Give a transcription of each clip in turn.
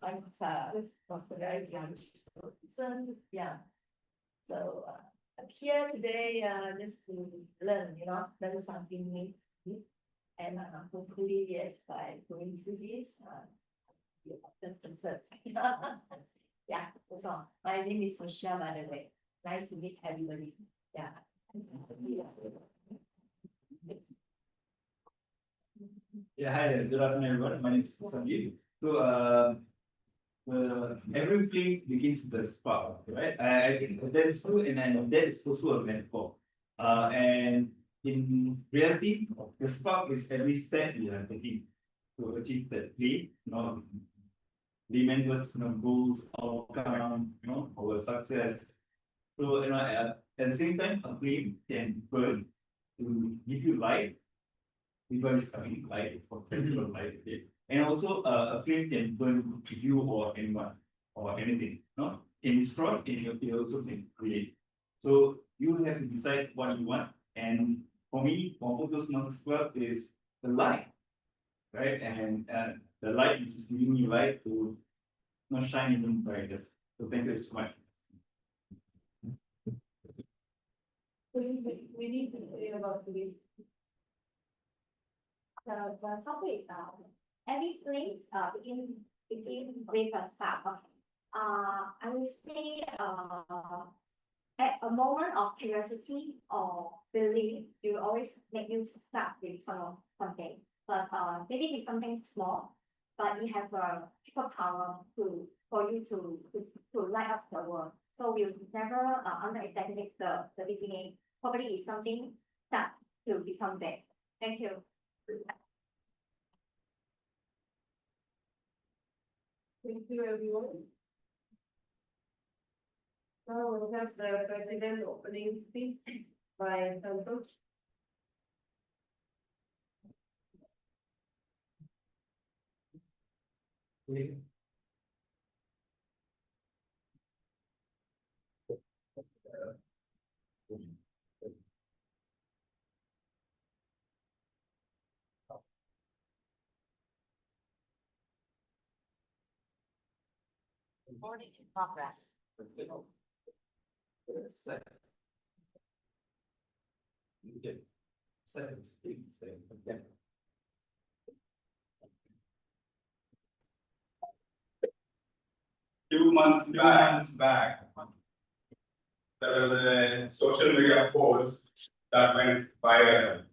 I'm from a very young person. Yeah. So I'm here today just to learn, learn something new. And hopefully, yes, by going through this, you often concerned. Yeah, that's all. My name is Michelle, by the way. Nice to meet everybody. Yeah. Yeah, hi, good afternoon, everyone. My name is Sanjeev. So, every flame begins with a spark, right? I think that is true, and that is also a metaphor. And in reality, the spark is every step you are taking to achieve that flame, remembrance, goals, outcome, our success. So, at the same time, a flame can burn to give you light. People is coming light for physical light. Okay? And also, a flame can burn you or anyone or anything. No, can destroy, and you also can create. So you have to decide what you want. And for me, Whampoa Toastmasters Club is the light, right? And the light which is giving me light to shine even brighter. So thank you so much. We need to think about this. The topic is every place begin with a start. I would say at a moment of curiosity or belief, you always make you start with something. But maybe it's something small, but it has a superpower for you to light up the world. So we'll never underestimate the beginning. Probably is something that to become there. Thank you. Thank you, everyone. Now we'll have the president opening speech by Santosh. Recording in progress. Few months back, there was a social media post that went viral.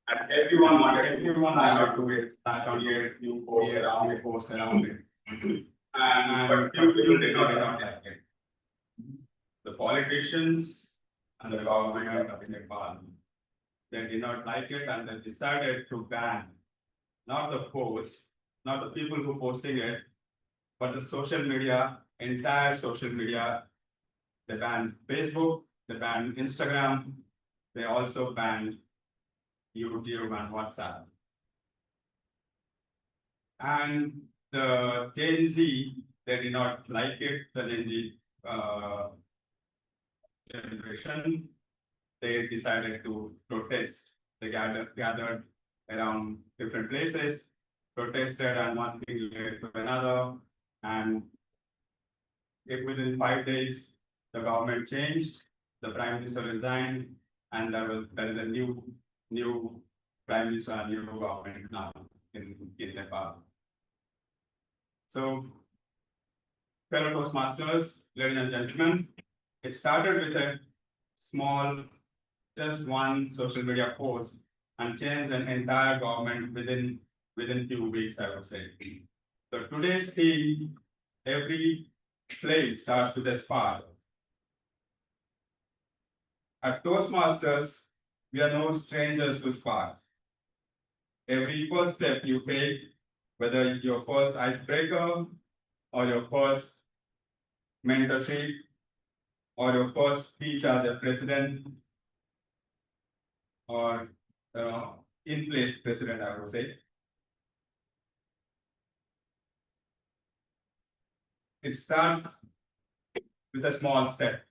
And everyone wanted to it, that on here, you post around it. And but few people did not like it. The politicians and the government of Nepal, they did not like it, and they decided to ban not the post, not the people who posting it, but the social media, entire social media. They banned Facebook, they banned Instagram, they also banned YouTube and WhatsApp. And the Gen Z, they did not like it, the Gen Z generation. They decided to protest. They gathered around different places, protested, and one thing led to another. And within 5 days, the government changed, the prime minister resigned, and there is a new prime minister and new government now in Nepal. So, fellow Toastmasters, ladies and gentlemen, it started with a small, just one social media post, and changed an entire government within few weeks, I would say. So today's theme, every flame starts with a spark. At Toastmasters, we are no strangers to sparks. Every first step you take, whether your first icebreaker, or your first mentorship, or your first speech as a president, or in-place president, I would say. It starts with a small step.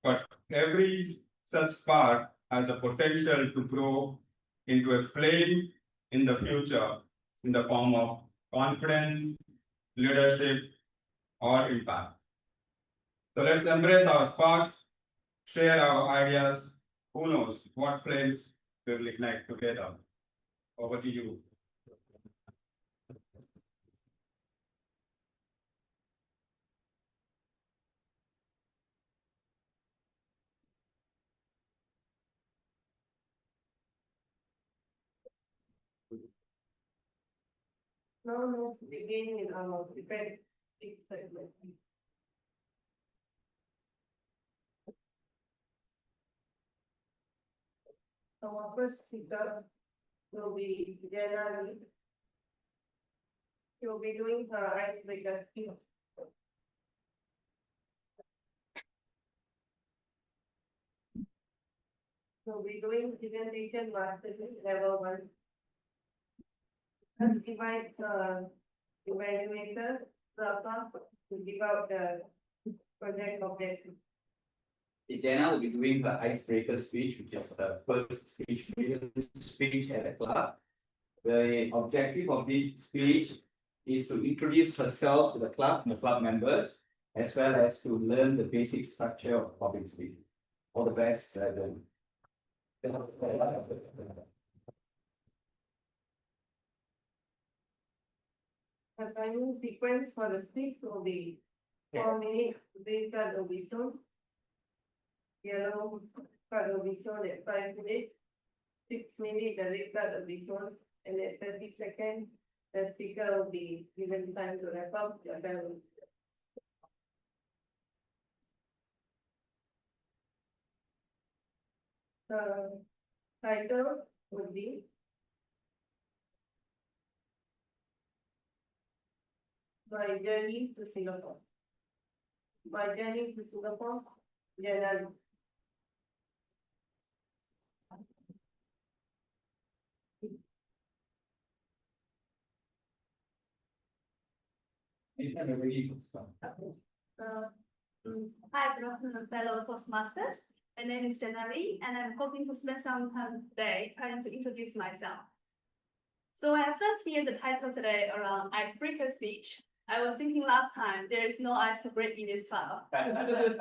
But every such spark has the potential to grow into a flame in the future in the form of confidence, leadership, or impact. So let's embrace our sparks, share our ideas. Who knows what flames will ignite together? Over to you. Now let's begin in our debate segment. Our first speaker will be Jenna Lee. She will be doing her icebreaker speech. She'll be doing presentation master's level 1. Let's invite evaluator, Rafa, to give out the project objective. Jenna will be doing her icebreaker speech, which is the first speech at the club. The objective of this speech is to introduce herself to the club and the club members, as well as to learn the basic structure of public speaking. All the best, Jenna. The timing sequence for the speech will be 4 minutes, green card will be shown. Yellow card will be shown at 5 minutes. 6 minutes, the red card will be shown, and at 30 seconds, the speaker will be given time to wrap up the bell. The title would be My Journey to Singapore. My Journey to Singapore, Jenna. Hi, good afternoon, fellow Toastmasters. My name is Jenna Lee, and I'm hoping to spend some time today trying to introduce myself. So when I first heard the title today around icebreaker speech, I was thinking last time there is no ice to break in this club.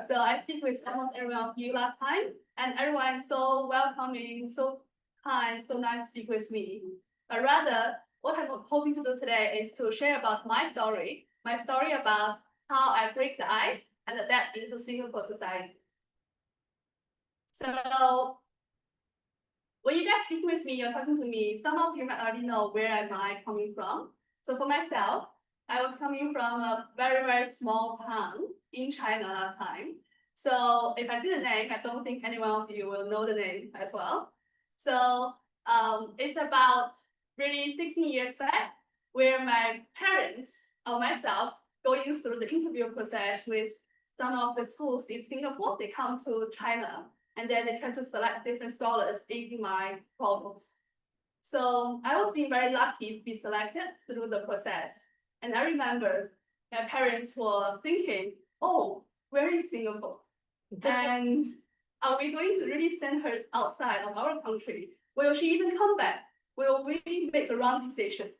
So I speak with almost everyone of you last time, and everyone is so welcoming, so kind, so nice to speak with me. But rather, what I'm hoping to do today is to share about my story about how I break the ice and adapt into Singapore society. So when you guys speak with me, you're talking to me, some of you might already know where am I coming from. So for myself, I was coming from a very, very small town in China last time. So if I see the name, I don't think anyone of you will know the name as well. So it's about really 16 years back, where my parents or myself going through the interview process with some of the schools in Singapore. They come to China and then they try to select different scholars in my programs. So I was being very lucky to be selected through the process. And I remember my parents were thinking, oh, where is Singapore? And are we going to really send her outside of our country? Will she even come back? Will we make the wrong decision?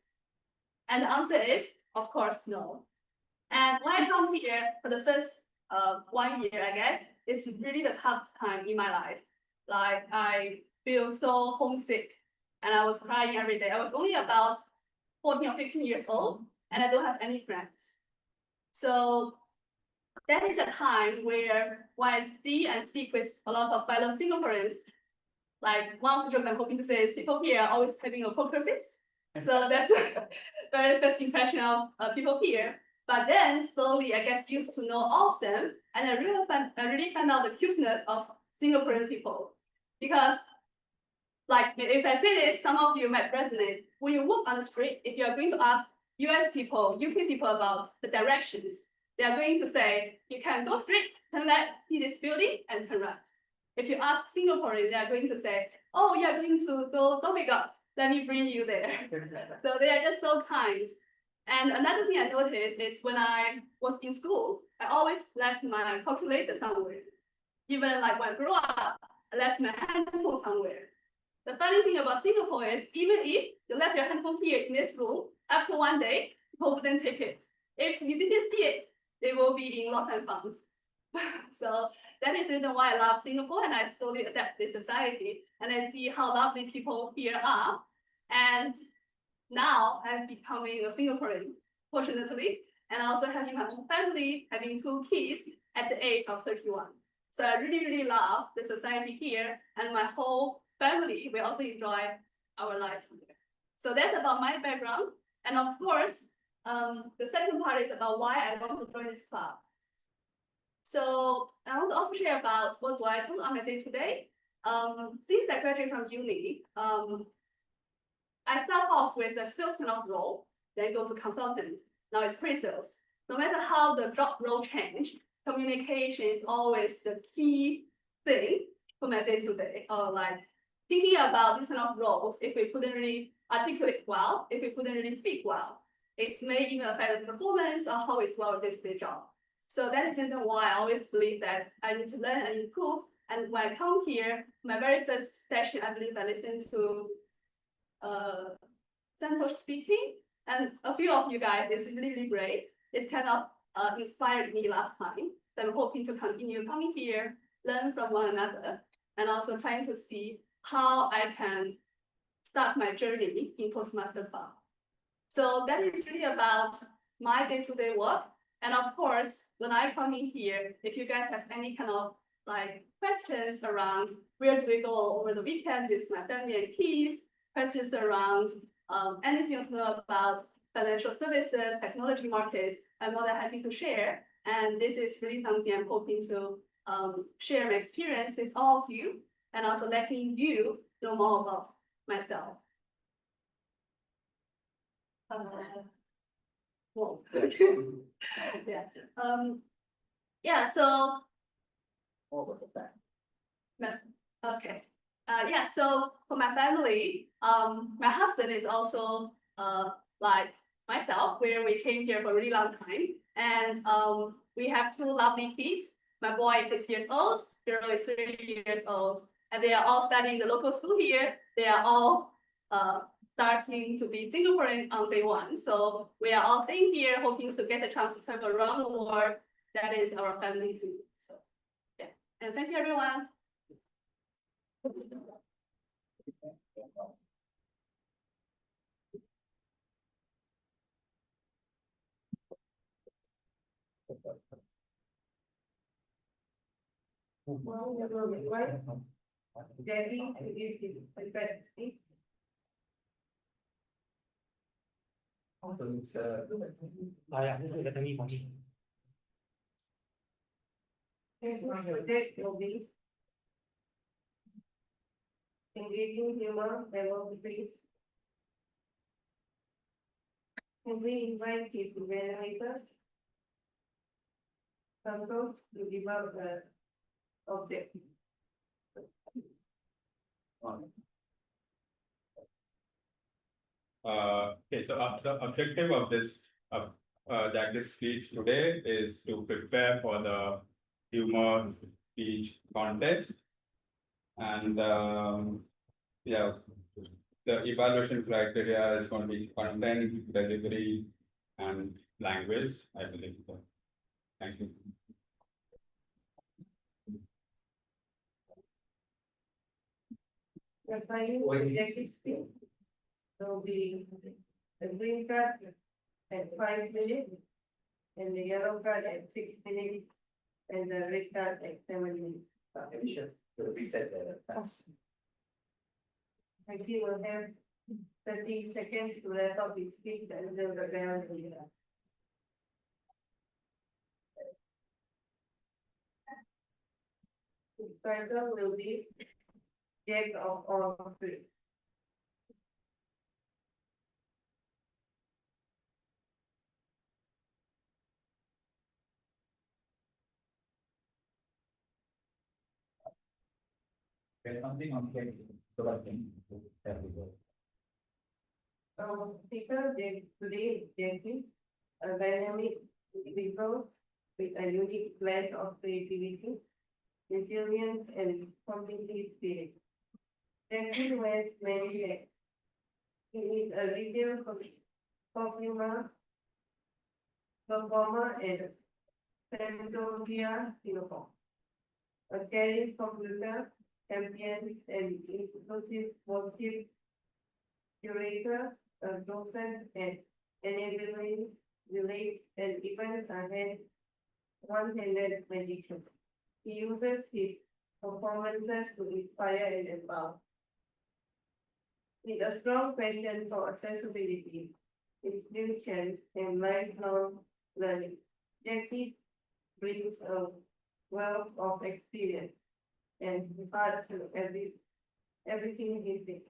And the answer is, of course, no. And when I come here for the first 1 year, I guess, it's really the toughest time in my life. Like, I feel so homesick and I was crying every day. I was only about 14 or 15 years old and I don't have any friends. So that is a time where when I see and speak with a lot of fellow Singaporeans, like one of the jokes I'm hoping to say is people here are always having a poker face. So that's a very first impression of people here. But then slowly I get used to know all of them, and I really find out the cuteness of Singaporean people. Because, like, if I say this, some of you might resonate. When you walk on the street, if you are going to ask US people, UK people about the directions, they are going to say, you can go straight, turn left, see this building, and turn right. If you ask Singaporeans, they are going to say, oh, you are going to go Dhoby Ghat, let me bring you there. So they are just so kind. And another thing I noticed is when I was in school, I always left my calculator somewhere. Even like when I grew up, I left my handphone somewhere. the funny thing about Singapore is even if you left your handphone here in this room, after one day, people wouldn't take it. If you didn't see it, they will be in lost and found. So that is the reason why I love Singapore and I slowly adapt this society and I see how lovely people here are. And now I'm becoming a Singaporean, fortunately, and also having my own family, having 2 kids at the age of 31. So I really, really love the society here and my whole family. We also enjoy our life here. So that's about my background. And of course, the second part is about why I want to join this club. So I want to also share about what do I do on my day to day. Since I graduated from uni, I start off with a sales kind of role, then go to consultant. Now it's pre-sales. No matter how the job role change, communication is always the key thing for my day to day. Or like thinking about this kind of roles, if we couldn't really articulate well, if we couldn't really speak well, it may even affect the performance or how we do our day-to-day job. So that is the reason why I always believe that I need to learn and improve. And when I come here, my very first session, I believe I listened to Central speaking, and a few of you guys, it's really, really great. It's kind of inspired me last time. So I'm hoping to continue coming here, learn from one another, and also trying to see how I can start my journey in Toastmaster Club. So that is really about my day-to-day work. And of course, when I come in here, if you guys have any kind of like questions around where do we go over the weekend with my family and kids, questions around anything you know about financial services, technology market, I'm more than happy to share. And this is really something I'm hoping to share my experience with all of you and also letting you know more about myself. Whoa. Yeah. Yeah, so okay. Yeah, so for my family, my husband is also like myself, where we came here for a really long time. And we have 2 lovely kids. My boy is 6 years old, girl is 3 years old, and they are all studying the local school here. They are all starting to be Singaporean on day 1. So we are all staying here, hoping to get a chance to travel around the world. That is our family too. So yeah, and thank you everyone. Well, never mind, right? Debbie, you can prepare to speak. So it's yeah, this is the me for me. Project will be engaging humor, diversity. Can we invite people generators? Santos to give out the objective. Okay, so the objective of this this speech today is to prepare for the humor speech contest. And yeah, the evaluation criteria is going to be content, delivery, and language, I believe. So, thank you. The final objective speech will be the green card at 5 minutes, and the yellow card at 6 minutes, and the red card at 7 minutes. We should reset the task. And he will have 30 seconds to wrap up his speech and then the bell will be up. The title will be Jack of all trades. There's something on the Our speaker today is a dynamic individual with a unique blend of creativity, resilience, and competitive spirit. Jackie wears many hats. He is a retail perfumer, performer and Phantomia uniform. A caring computer champion and inclusive worship curator, a docent and enabling relate and even one-handed magician. He uses his performances to inspire and empower. With a strong passion for accessibility, inclusion, and lifelong learning, Jackie brings a wealth of experience and heart to everything he does.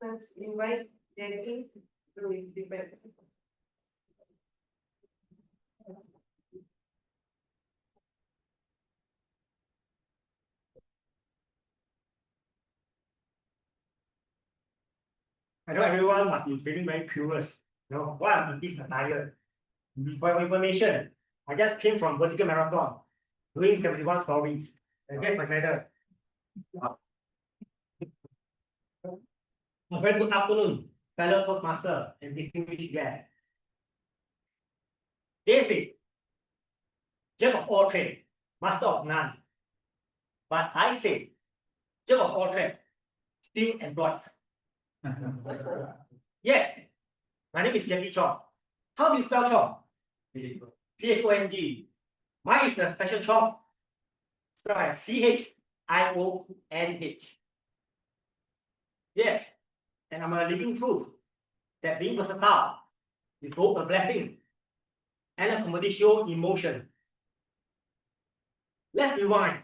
Let's invite Jackie to his debate. I know everyone must be feeling very curious. You know, why I'm in this attire? For your information, I just came from vertical marathon, doing 71 stories, and get my medal. A very good afternoon, fellow Toastmaster and distinguished guests. They say, jack of all trades, master of none. But I say, jack of all trades, still employed. Yes, my name is Jackie Chong. How do you spell Chong? Chong. Mine is the special Chong. Spelled as Chionh. Yes, and I'm a living proof that being versatile is both a blessing and a commoditio in motion. Let's rewind.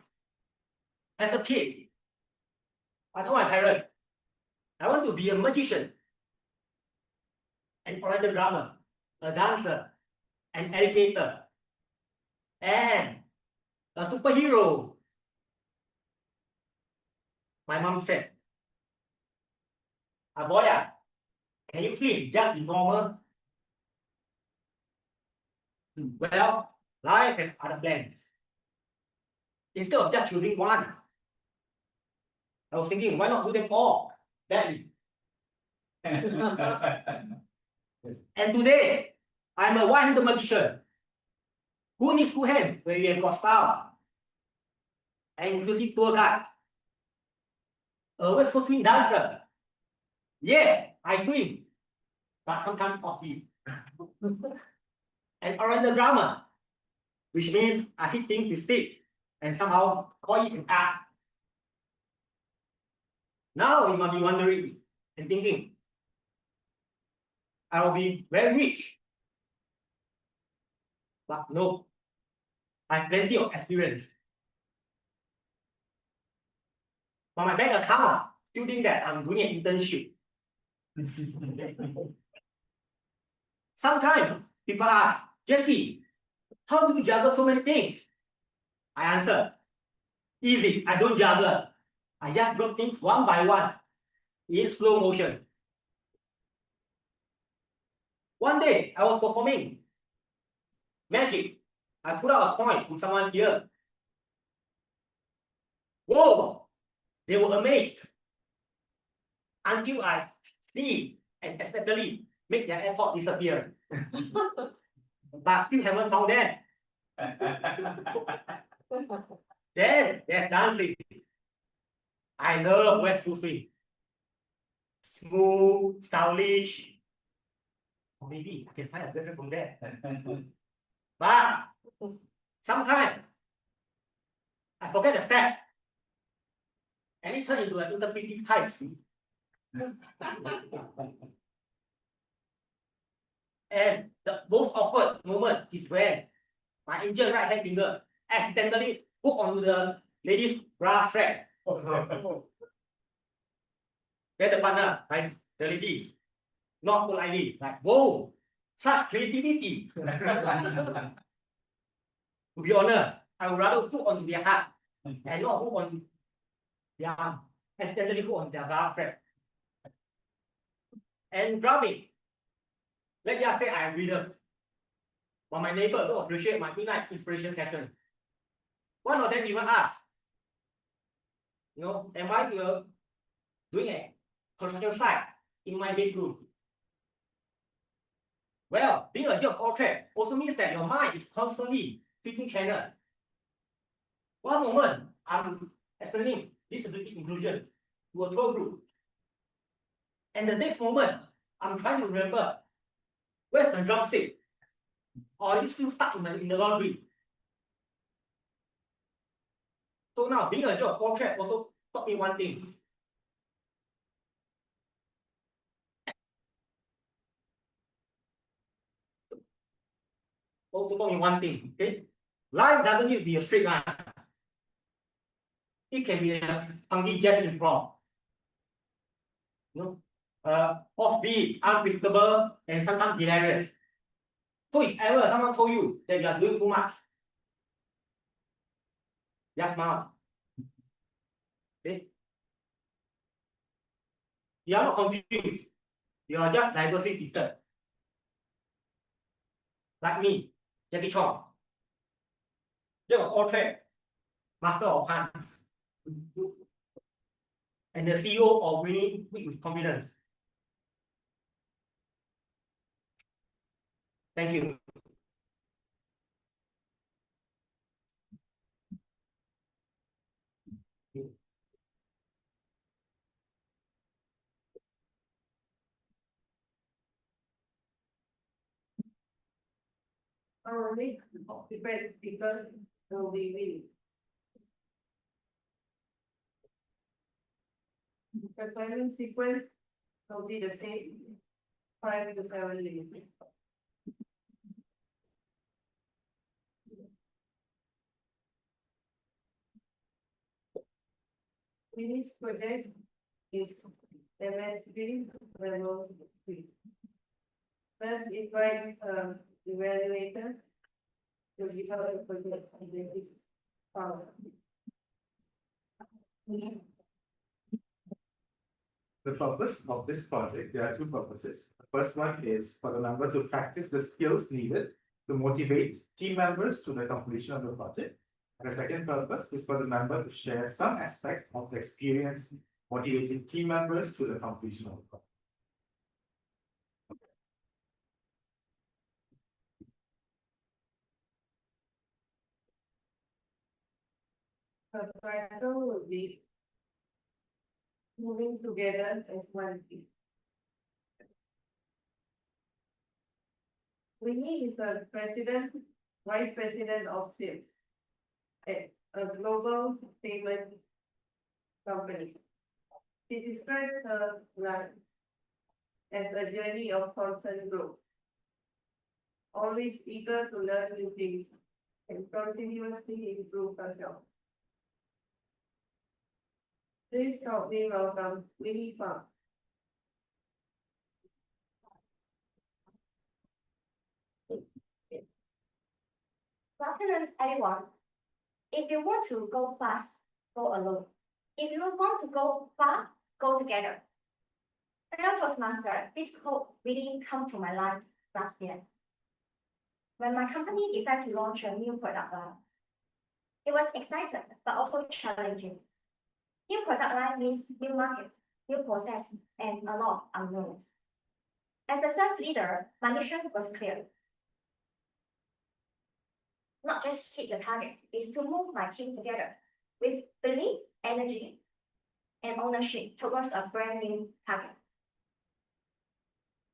As a kid, I told my parents, I want to be a magician, an orator drummer, a dancer, an educator, and a superhero. My mom said, Boya, can you please just be normal? Well, life and other plans. Instead of just choosing one, I was thinking, why not do them all? Badly. And today, I'm a one-handed magician. Who needs two hands when you have got style? An inclusive tour guide. A West Coast swing dancer. Yes, I swing, but sometimes offbeat. An oriental drummer, which means I hit things with stick and somehow call it an art. Now you might be wondering and thinking, I will be very rich. But no, I have plenty of experience. For my bank account, still think that I'm doing an internship. Sometimes people ask, Jackie, how do you juggle so many things? I answer, easy, I don't juggle. I just drop things one by one in slow motion. One day, I was performing magic. I put out a coin in someone's ear. Whoa! They were amazed. Until I sneezed and accidentally make their airport disappear. But still haven't found them. Then there's dancing. I love West Coast swing. Smooth, stylish. Or maybe I can find a girlfriend from there. But sometimes I forget the step. And it turns into an interpretive type. And the most awkward moment is when my injured right hand finger accidentally hooked onto the lady's bra strap. Then the partner, like the lady, not politely, like, whoa, such creativity. To be honest, I would rather hook onto their heart and not hook on their arm, accidentally hook on their bra strap. And drumming. Let's just say I am rhythm. But my neighbor don't appreciate my midnight inspiration session. One of them even asked, am I doing a construction site in my bedroom? Well, being a jack of all trades also means that your mind is constantly switching channel. One moment, I'm explaining disability inclusion to a tour group. And the next moment, I'm trying to remember, where's my drumstick? Or it's still stuck in the laundry. So now, being a jack of all trades also taught me one thing. Okay? Life doesn't need to be a straight line. It can be a funky jazz improv. Offbeat, unpredictable, and sometimes hilarious. So if ever someone told you that you are doing too much, just smile. Okay? You are not confused. You are just diversely gifted. Like me, Jackie Chong. Jack of all trades, master of puns, and the CEO of winning with confidence. Thank you. Our next prepared speaker will be Willie. The timing sequence will be the same, 5 to 7 minutes. Willie's project is MSB level 3. Let's invite evaluator to give out a project identity power. The purpose of this project, there are two purposes. The first one is for the member to practice the skills needed to motivate team members to the completion of the project. And the second purpose is for the member to share some aspect of the experience motivating team members to the completion of the project. The title will be moving together as one team. Winnie is the president, vice president of sales at a global payment company. She describes her life as a journey of constant growth, always eager to learn new things and continuously improve herself. Please help me welcome Winnie Fang. Good afternoon, everyone. If you want to go fast, go alone. If you want to go far, go together. Hello, Toastmaster. This quote really came to my life last year. When my company decided to launch a new product line, it was exciting but also challenging. New product line means new market, new process, and a lot of unknowns. As a sales leader, my mission was clear. Not just hit the target, is to move my team together with belief, energy, and ownership towards a brand new target.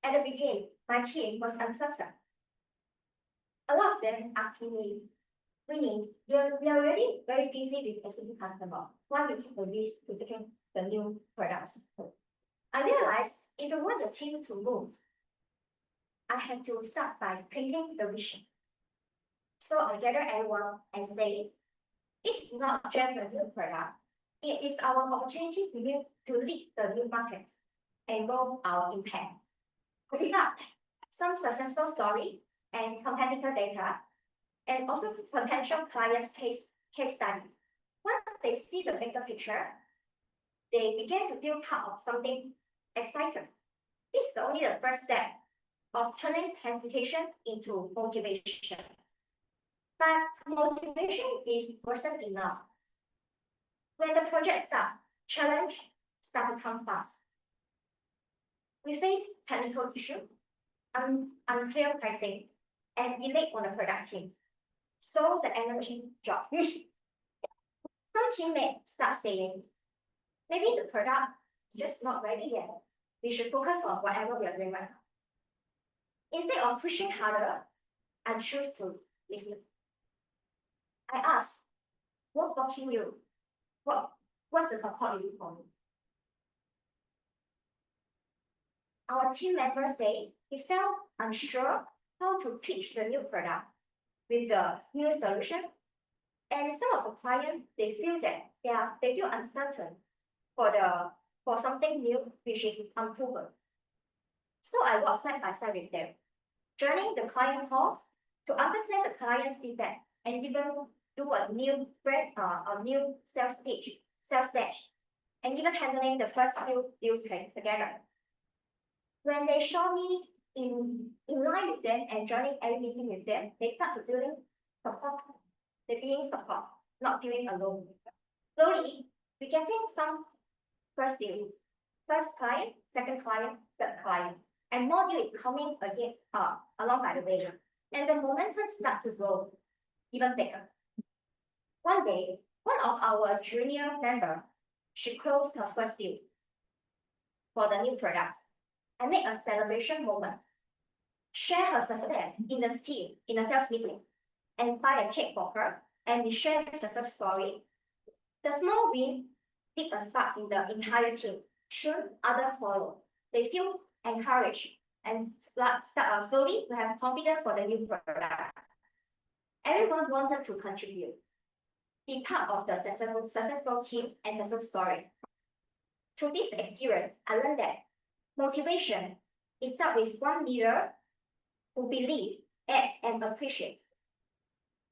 At the beginning, my team was uncertain. A lot of them asking me, Winnie, we are already very busy with existing customer. Why we take the risk to taking the new products? I realized if I want the team to move, I have to start by painting the vision. So I gather everyone and say, this is not just a new product. It is our opportunity to lead the new market and grow our impact. We start some successful story and competitor data, and also potential client case study. Once they see the bigger picture, they begin to feel part of something exciting. This is only the first step of turning hesitation into motivation. But motivation is wasn't enough. When the project starts, challenge start to come fast. We face technical issue, unclear pricing, and delay on the product team. So the energy dropped. Some teammates start saying, maybe the product is just not ready yet. We should focus on whatever we are doing right now. Instead of pushing harder, I choose to listen. I ask, what blocking you? What's the support you need from me? Our team members say he felt unsure how to pitch the new product with the new solution. And some of the clients, they feel that they feel uncertain for something new which is unproven. So I walk side by side with them, joining the client calls to understand the client's feedback and even do a new sales dash, and even handling the first few deals together. When they saw me in line with them and joining every meeting with them, they start to feeling support. They're being support, not feeling alone. Slowly, we're getting some first deal, first client, second client, third client, and more deals coming again along by the way. And the momentum start to grow even bigger. One day, one of our junior member, she closed her first deal for the new product and make a celebration moment. Share her success in the team, in a sales meeting, and buy a cake for her, and we share the success story. The small win did a spark in the entire team. Soon, others follow. They feel encouraged and start slowly to have confidence for the new product. Everyone wanted to contribute, be part of the successful team and successful story. Through this experience, I learned that motivation is start with one leader who believe, act, and appreciate.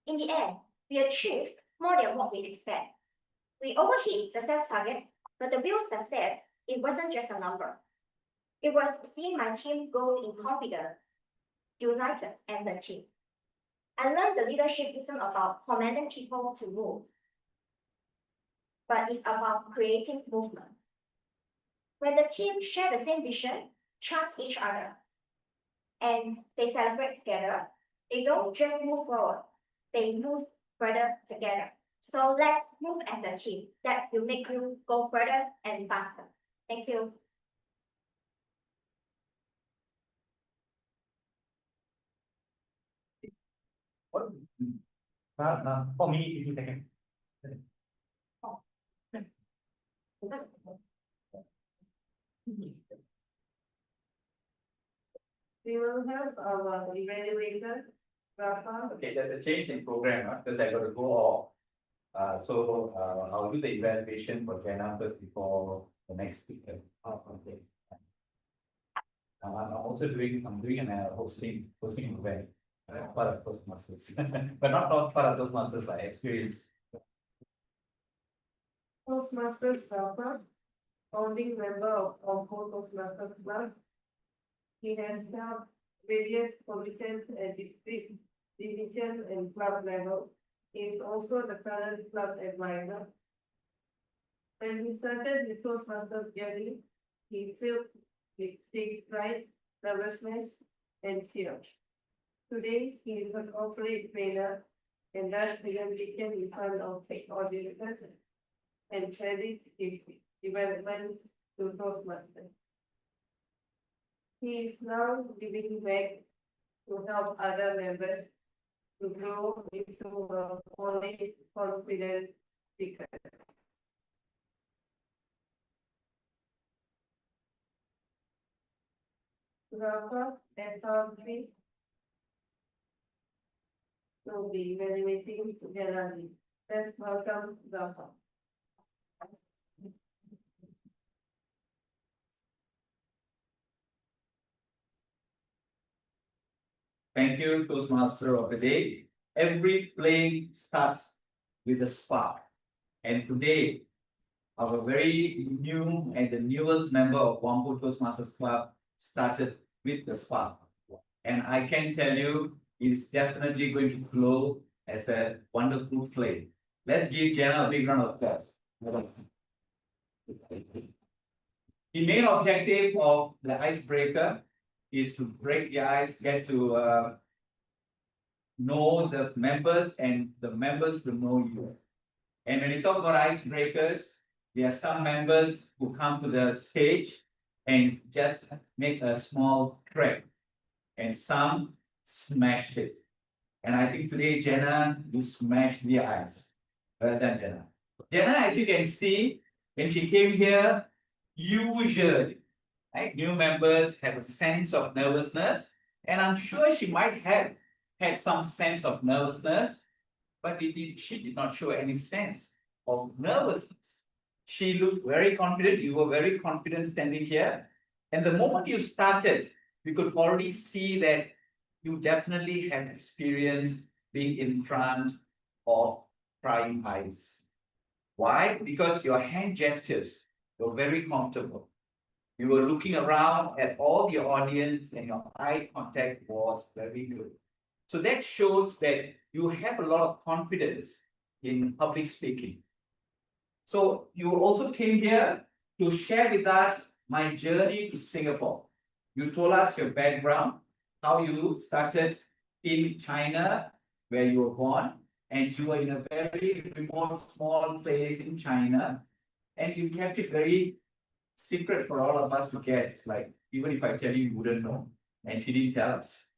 In the end, we achieved more than what we expect. We overhit the sales target, but the real success, it wasn't just a number. It was seeing my team go in confidence, united as a team. I learned the leadership isn't about commanding people to move, but it's about creating movement. When the team share the same vision, trust each other, and they celebrate together, they don't just move forward, they move further together. So let's move as a team. That will make you go further and faster. Thank you. For me, if you can. We will have our evaluator, Rafa. Okay, there's a change in program, because I got to go off. I'll do the evaluation for Jenna first before the next speaker. Okay. I'm doing an hosting event, part of Toastmasters, but not part of Toastmasters, like experience. Toastmasters Rafa, founding member of Whampoa Toastmasters Club. He has held various positions at district, division, and club level. He is also the current club advisor. When he started his Toastmasters journey, he felt with stage fright, nervousness, and fear. Today, he is a corporate trainer and does presentation in front of audiences and credits his development to Toastmasters. He is now giving back to help other members to grow into a fully confident speaker. Rafa and Tommy will be evaluating together. Let's welcome Rafa. Thank you, Toastmaster of the day. Every flame starts with a spark. And today, our very new and the newest member of Whampoa Toastmasters Club started with the spark. And I can tell you, it's definitely going to glow as a wonderful flame. Let's give Jenna a big round of applause. The main objective of the icebreaker is to break the ice, get to know the members and the members to know you. And when we talk about icebreakers, there are some members who come to the stage and just make a small crack, and some smashed it. And I think today, Jenna, you smashed the ice. Well done, Jenna. Jenna, as you can see, when she came here, usually, right, new members have a sense of nervousness, and I'm sure she might have had some sense of nervousness, but she did not show any sense of nervousness. She looked very confident. You were very confident standing here. And the moment you started, we could already see that you definitely have experience being in front of prying eyes. Why? Because your hand gestures were very comfortable. You were looking around at all the audience and your eye contact was very good. So that shows that you have a lot of confidence in public speaking. So you also came here to share with us my journey to Singapore. You told us your background, how you started in China, where you were born, and you were in a very remote, small place in China, and you kept it very secret for all of us to get. It's like, even if I tell you, you wouldn't know, and she didn't tell us.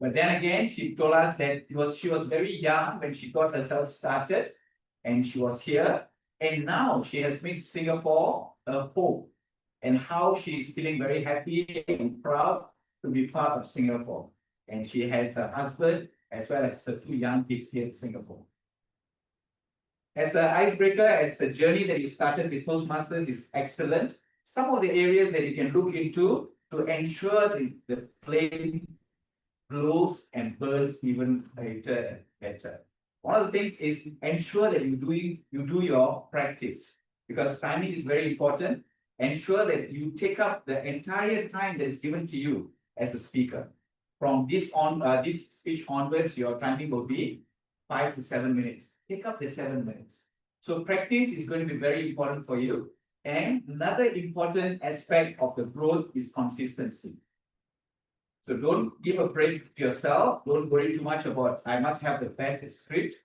But then again, she told us that she was very young when she got herself started, and she was here. And now she has made Singapore a home, and how she is feeling very happy and proud to be part of Singapore. And she has her husband as well as her 2 young kids here in Singapore. As an icebreaker, as the journey that you started with Toastmasters is excellent. Some of the areas that you can look into to ensure the flame glows and burns even better and better. One of the things is ensure that you do your practice, because timing is very important. Ensure that you take up the entire time that is given to you as a speaker. From this speech onwards, your timing will be 5 to 7 minutes. Take up the 7 minutes. So practice is going to be very important for you. And another important aspect of the growth is consistency. So don't give a break to yourself. Don't worry too much about, I must have the best script.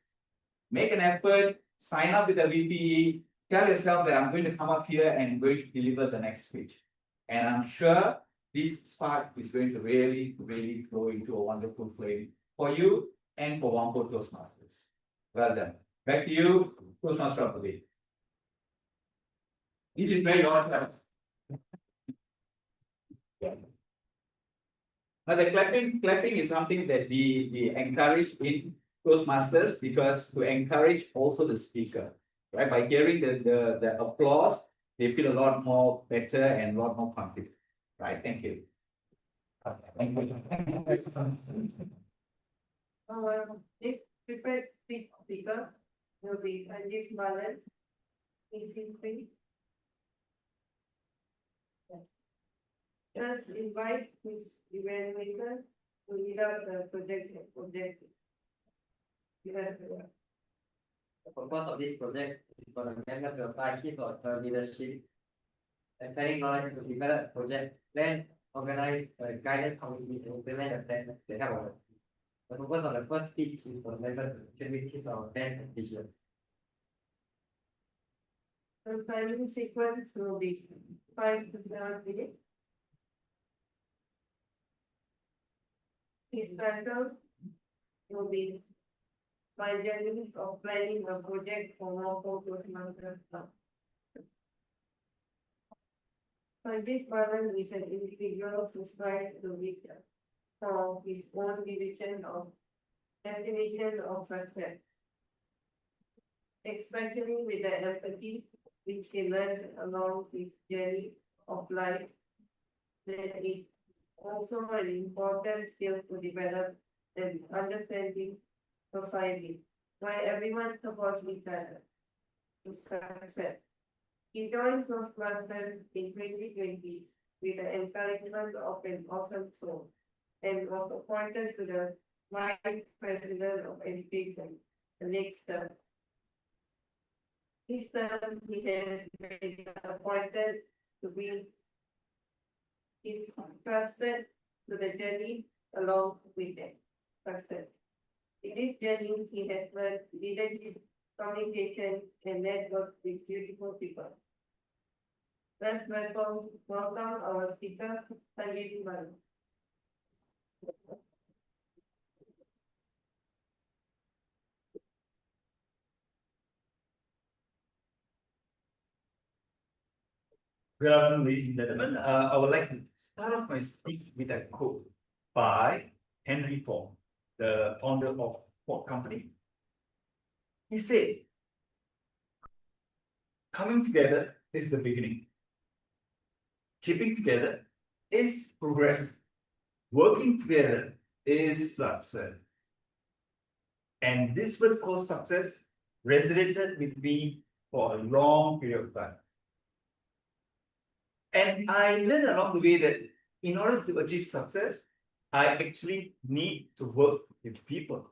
Make an effort, sign up with a VPE, tell yourself that I'm going to come up here and going to deliver the next speech. And I'm sure this spark is going to really, really grow into a wonderful flame for you and for Whampoa Toastmasters. Well done. Back to you, Toastmaster of the day. This is very awesome. Now the clapping is something that we encourage in Toastmasters, because to encourage also the speaker, right? By hearing the applause, they feel a lot more better and a lot more confident, right? Thank you. This prepared speaker will be Sanjeev Balan, easy free. Let's invite his evaluator to read out the project objective. The purpose of this project is for the member to apply his or her leadership, acquiring knowledge to develop a project plan, organize a guidance committee to implement a plan to help our team. The purpose of the first speech is for the member to contribute his or her plan and vision. The timing sequence will be 5 to 7 minutes. His title will be My Journey of Planning a Project for Whampoa Toastmasters Club. Sanjeev Balan is an individual who strives to reach for his own definition of success, especially with the empathy which he learned along his journey of life. That is also an important skill to develop and understanding society, where everyone supports each other to success. He joined Toastmasters in 2020 with the encouragement of an awesome soul, and was appointed to the Vice President of Education, the next term. This term, he has been appointed to be is trusted to the journey along with them. Success. In this journey, he has learned leadership, communication, and network with beautiful people. Let's welcome our speaker, Sanjay Baru. Good afternoon, ladies and gentlemen. I would like to start off my speech with a quote by Henry Ford, the founder of Ford Company. He said, "Coming together is the beginning. Keeping together is progress. Working together is success." And this word called success resonated with me for a long period of time. And I learned along the way that in order to achieve success, I actually need to work with people.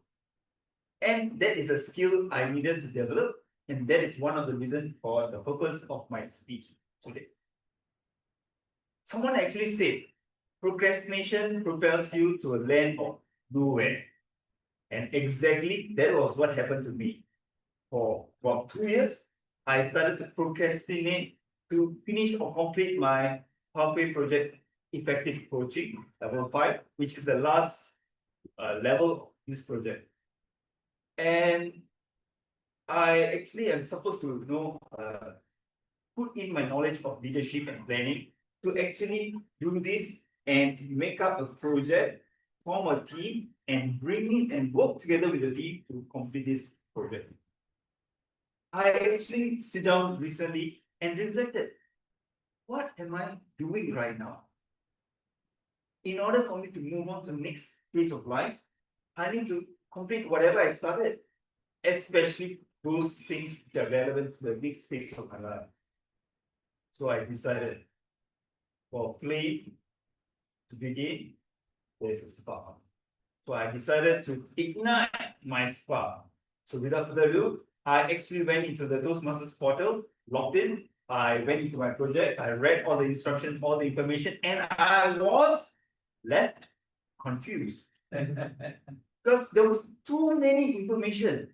And that is a skill I needed to develop. And that is one of the reasons for the purpose of my speech today. Someone actually said, procrastination propels you to a land of nowhere. And exactly that was what happened to me. For about 2 years, I started to procrastinate to finish or complete my Whampoa project effective coaching level 5, which is the last level of this project. And I actually am supposed to put in my knowledge of leadership and planning to actually do this and make up a project, form a team, and bring in and work together with the team to complete this project. I actually sit down recently and reflected, what am I doing right now? In order for me to move on to the next phase of life, I need to complete whatever I started, especially those things which are relevant to the next phase of my life. So I decided for flame to begin, there's a spark. So I decided to ignite my spark. So without further ado, I actually went into the Toastmasters portal, logged in, I went into my project, I read all the instructions, all the information, and I was left confused. Because there was too many information.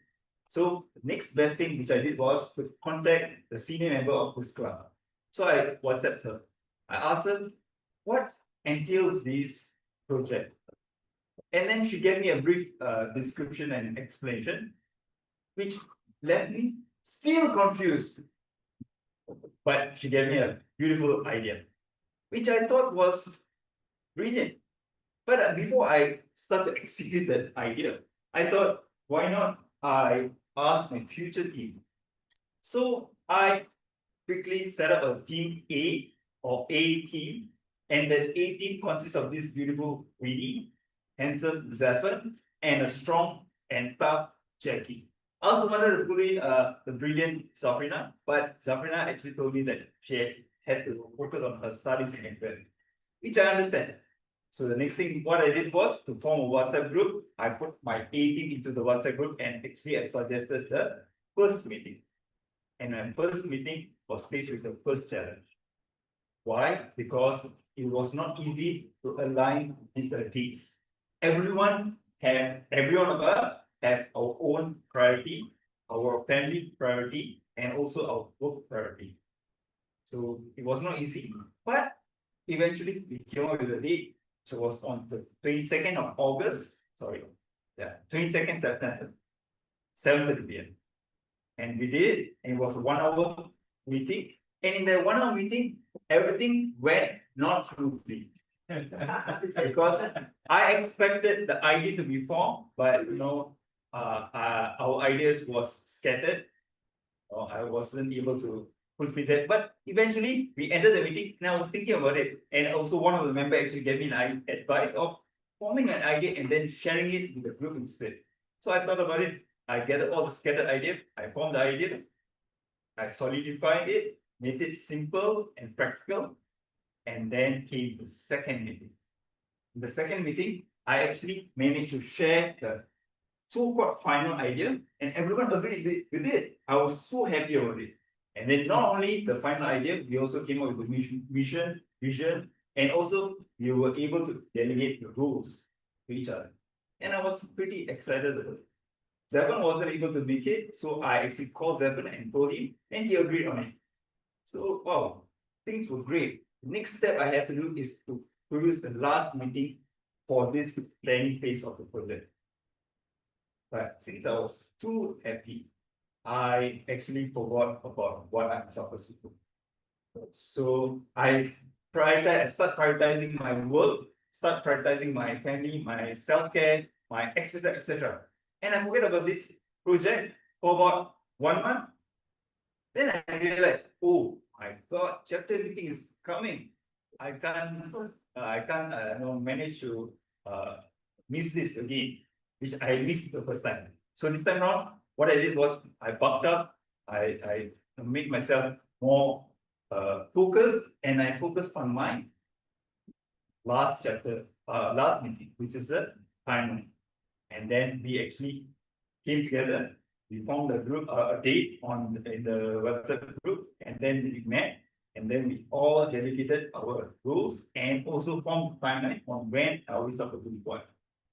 So the next best thing which I did was to contact the senior member of this club. So I WhatsApped her. I asked her, what entails this project? And then she gave me a brief description and explanation, which left me still confused. But she gave me a beautiful idea, which I thought was brilliant. But before I start to execute that idea, I thought, why not I ask my future team? So I quickly set up a team A or A team, and that A team consists of this beautiful Winnie, handsome Zephyr, and a strong and tough Jackie. I also wanted to put in the brilliant Zafrina, but Zafrina actually told me that she had to focus on her studies and exam, which I understand. So the next thing, what I did was to form a WhatsApp group. I put my A team into the WhatsApp group, and actually I suggested the first meeting. And my first meeting was faced with the first challenge. Why? Because it was not easy to align with the dates. Every one of us have our own priority, our family priority, and also our work priority. So it was not easy, but eventually we came up with a date. So it was on the 22nd of August, 22nd September, 7:30 p.m. And we did it, and it was a 1 hour meeting. And in that 1 hour meeting, everything went not smoothly. Because I expected the idea to be formed, but our ideas was scattered. I wasn't able to fulfill that. But eventually we ended the meeting, and I was thinking about it. And also one of the members actually gave me an advice of forming an idea and then sharing it with the group instead. So I thought about it. I gathered all the scattered ideas, I formed the idea, I solidified it, made it simple and practical, and then came the second meeting. In the second meeting, I actually managed to share the so-called final idea, and everyone agreed with it. I was so happy about it. And then not only the final idea, we also came up with the vision, and also we were able to delegate the roles to each other. And I was pretty excited about it. Zebon wasn't able to make it, so I actually called Zebon and told him, and he agreed on it. So wow, things were great. The next step I had to do is to produce the last meeting for this planning phase of the project. But since I was too happy, I actually forgot about what I'm supposed to do. So I start prioritizing my work, start prioritizing my family, my self-care, my etc. And I forget about this project for about 1 month. Then I realized, oh my God, chapter meeting is coming. I can't manage to miss this again, which I missed the first time. So this time around, what I did was I bucked up, I made myself more focused, and I focused on my last meeting, which is the final. And then we actually came together. We formed a group, a date in the WhatsApp group, and then we met, and then we all delegated our roles and also formed a timeline on when are we supposed to report.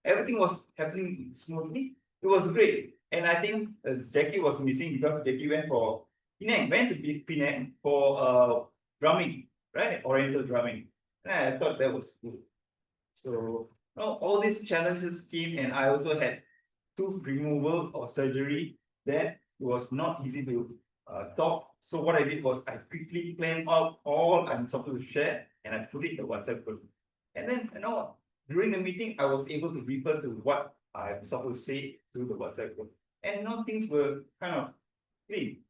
Everything was happening smoothly. It was great, and I think Jackie was missing because Jackie went to Penang for drumming, right? Oriental drumming. And I thought that was good. So all these challenges came, and I also had tooth removal or surgery. That was not easy to talk. So what I did was I quickly planned out all I'm supposed to share, and I put it in the WhatsApp group. And then during the meeting, I was able to refer to what I'm supposed to say to the WhatsApp group, and things were kind of clean.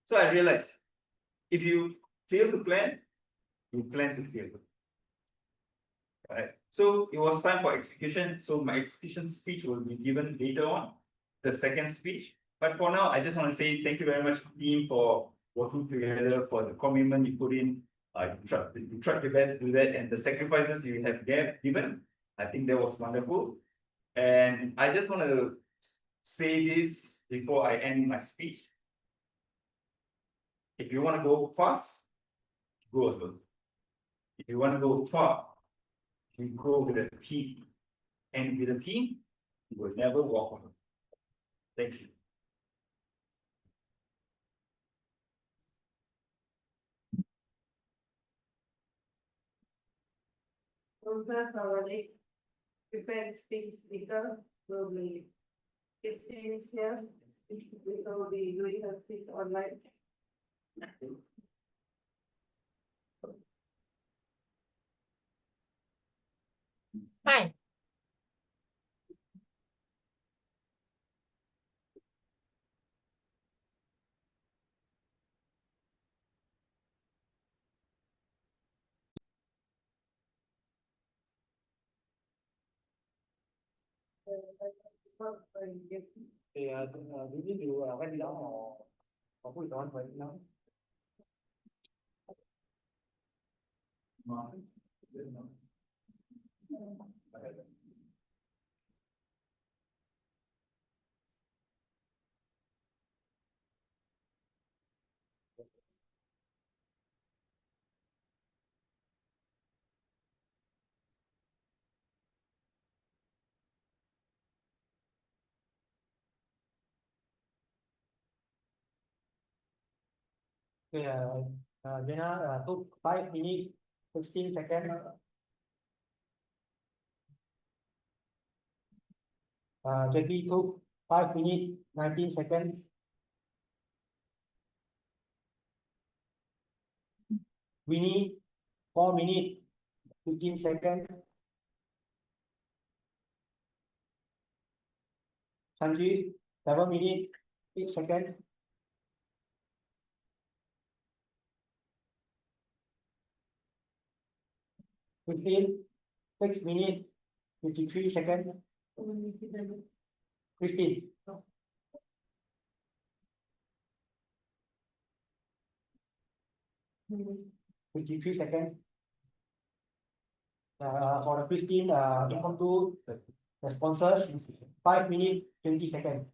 So I realized if you fail to plan, you plan to fail. Right. So it was time for execution. So my execution speech will be given later on, the second speech. But for now, I just want to say thank you very much, team, for working together, for the commitment you put in. You tried your best to do that, and the sacrifices you have given. I think that was wonderful. And I just want to say this before I end my speech. If you want to go fast, go alone. If you want to go far, you go with a team. And with a team, you will never walk alone. Thank you. Progress already prepared speaker will be 15 here. We will be doing a speech online. Fine. Thì ví dụ cái gì đó họ có gì đó phải nói. Thì với nó took 5 minutes 15 seconds. Jackie took 5 minutes 19 seconds. Winnie 4 minutes 15 seconds. Sanji 7 minutes 8 seconds. Christine 6 minutes 53 seconds. Christine. 53 seconds. for the 15 impromptu responses, 5 minutes, 20 seconds.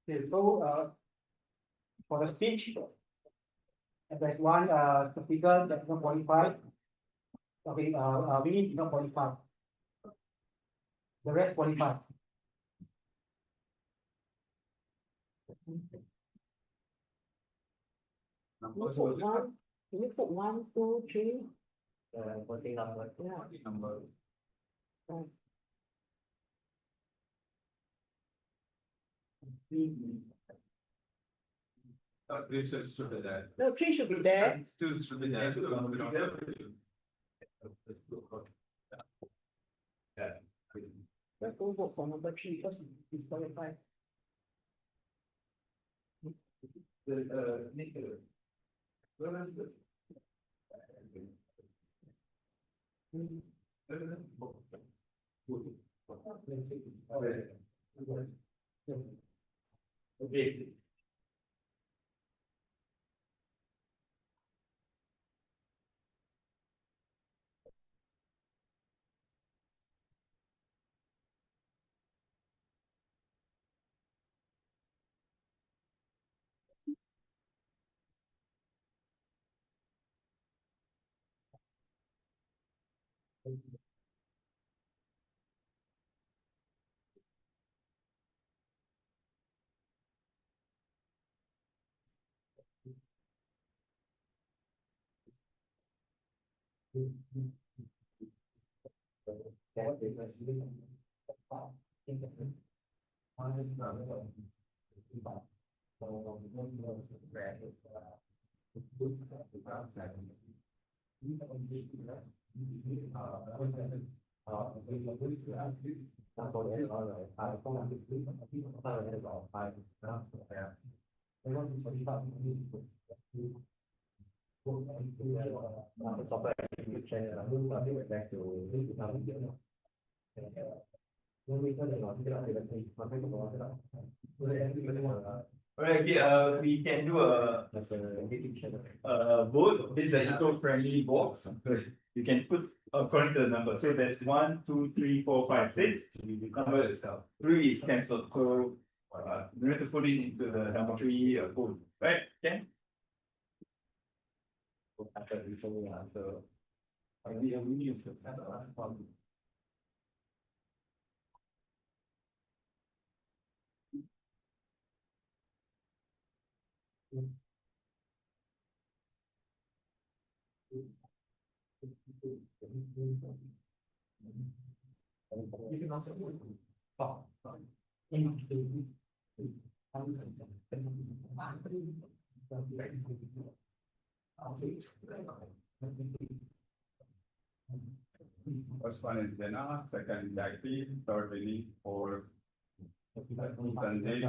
Okay, so for the speech, there's one speaker that's not qualified. Okay, we need not qualified. The rest qualified. You put 1, 2, 3. Voting number. Yeah. Number. Three should be there. No, 3 should be there. Two should be there. Let's go vote for number 3 because it's qualified. Okay. Alright, okay, we can do a vote. This is an eco-friendly box. You can put according to the number. So there's 1, 2, 3, 4, 5, 6. Number itself. 3 is cancelled. So you have to put it into the number 3 vote. Right? Okay. First one is Jenna, second Jackie, third Vinny, fourth Sanjay.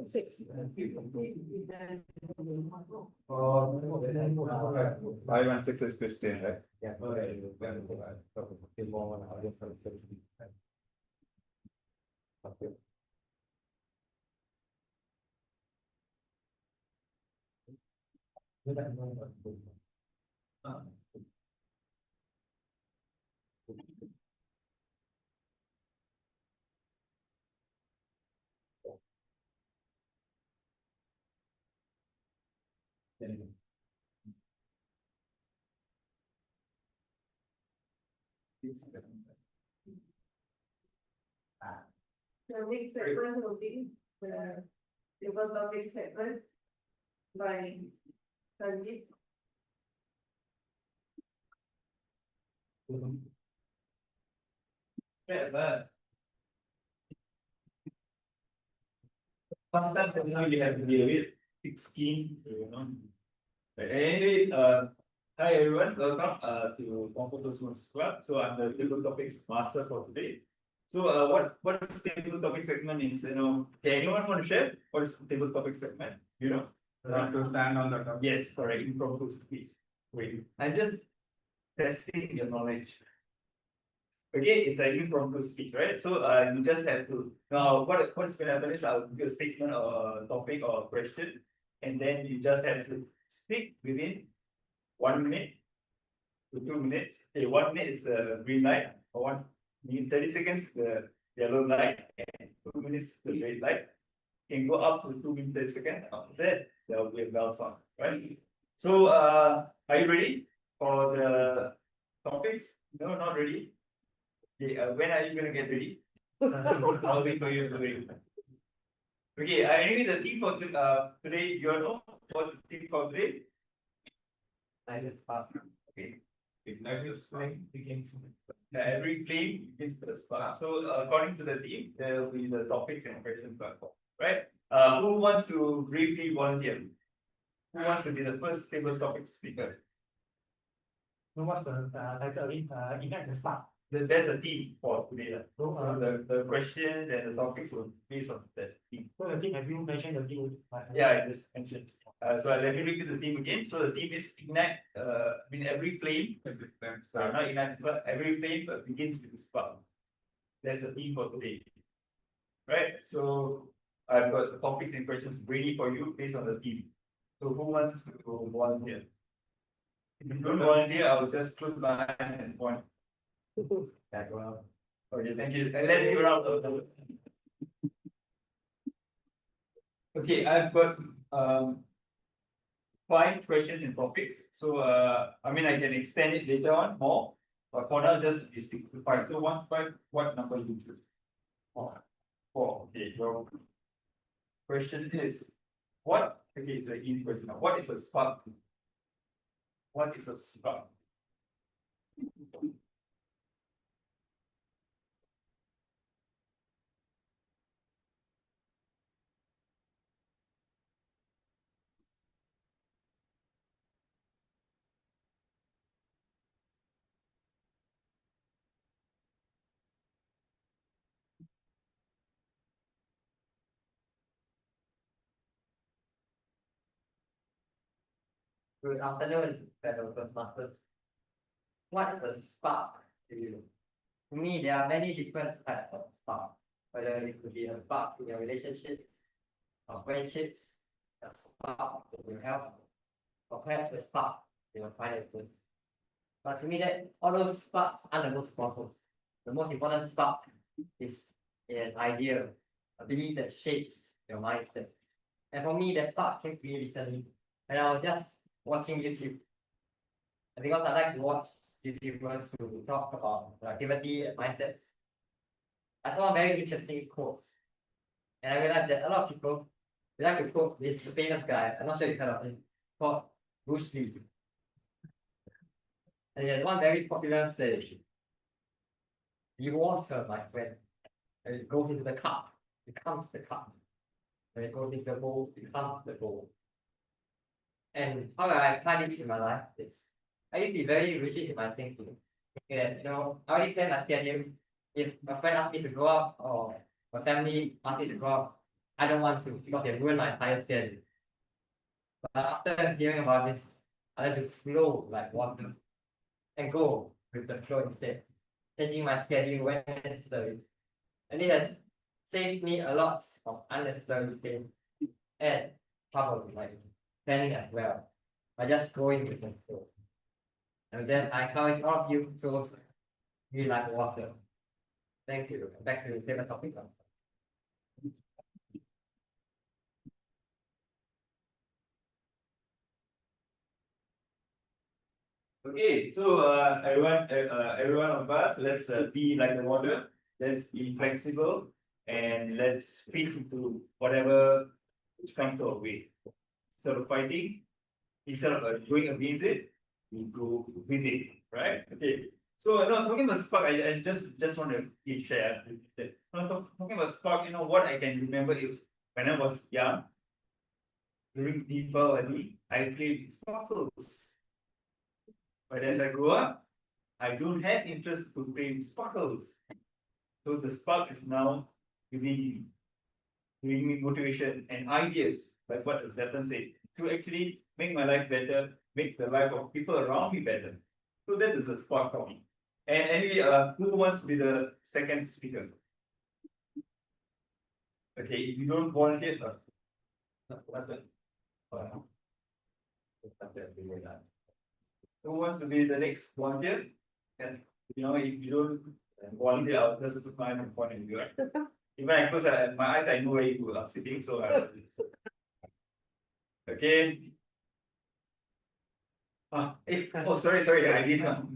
Six. 5 and 6 is Christian, right? Yeah. The next segment will be the table topic segment by Sanjit. Yeah, but. Sometimes you have to be a bit thick skin, But anyway, hi everyone, welcome to Whampoa Toastmasters Club. So I'm the table topics master for today. So what is table topic segment is, can anyone want to share what is table topic segment? To stand on the top. Yes, correct, impromptu speech. Wait, I'm just testing your knowledge. Okay, it's an impromptu speech, right? So you just have to what's gonna happen is I'll give you a statement or a topic or a question, and then you just have to speak within 1 minute to 2 minutes. Okay, 1 minute is the green light, or 1 minute 30 seconds the yellow light, and 2 minutes the red light. Can go up to 2 minutes 30 seconds. After that, there will be a bell sound, right? So are you ready for the topics? No, not ready. Okay, when are you gonna get ready? I'll wait for you to wait. Okay, anyway, the theme for today, you know what the theme for today? Okay. Every flame begins. Every flame begins with a spark. So according to the theme, there will be the topics and questions, right? Who wants to briefly volunteer? Who wants to be the first table topic speaker? No, what's the title again? Ignite the spark. There's a theme for today. So the questions and the topics will be based on that theme. So the thing, have you mentioned the thing? Yeah, I just mentioned. So let me repeat the theme again. So the theme is ignite. Every flame. Not ignite, but every flame begins with a spark. That's the theme for today. Right. So I've got the topics and questions ready for you based on the theme. So who wants to volunteer? If you don't volunteer, I will just close my eyes and point. Okay, thank you. And let's give a round of applause. Okay, I've got 5 questions and topics. So I can extend it later on more, but for now just stick to 5. So 1, 5, what number you choose? 4. Okay, your question is okay, it's an easy question now. What is a spark? What is a spark? Good afternoon, fellow Toastmasters. What is a spark to you? To me, there are many different types of spark. Whether it could be a spark in your relationships, or friendships, a spark in your health, or perhaps a spark in your finances. But to me, that all those sparks are the most important. The most important spark is an idea, a belief that shapes your mindset. And for me, that spark came to me recently, and I was just watching YouTube. And because I like to watch YouTubers who talk about productivity and mindsets, I saw a very interesting quote. And I realized that a lot of people they like to quote this famous guy, I'm not sure if you've heard of him, called Bruce Lee. And he has one very popular saying: "You water, my friend, and it goes into the cup, becomes the cup. When it goes into the bowl, it becomes the bowl." And how I apply it in my life is I used to be very rigid in my thinking. And I already plan my schedule. If a friend asks me to go out or my family asks me to go out, I don't want to because they ruin my entire schedule. But after hearing about this, I like to flow like water and go with the flow instead, changing my schedule when necessary. And it has saved me a lot of unnecessary pain and trouble, like planning as well, by just going with the flow. And then I encourage all of you to be like water. Thank you. Back to the favorite topic. Okay, so everyone of us, let's be like the water. Let's be flexible and let's fit into whatever which comes our way. Instead of fighting, instead of going against it, we go with it, right? Okay. So no, talking about spark, I just want to share. Talking about spark, what I can remember is when I was young, during Deepavali, I played sparkles. But as I grew up, I don't have interest to play sparkles. So the spark is now giving me motivation and ideas, like what Zetan said, to actually make my life better, make the life of people around me better. So that is the spark for me. And anyway, who wants to be the second speaker? Okay, if you don't volunteer, who wants to be the next volunteer? And if you don't volunteer, I'll just put my point in view. Right? Even I close my eyes, I know where you are sitting, so I okay. Oh, sorry, I didn't know.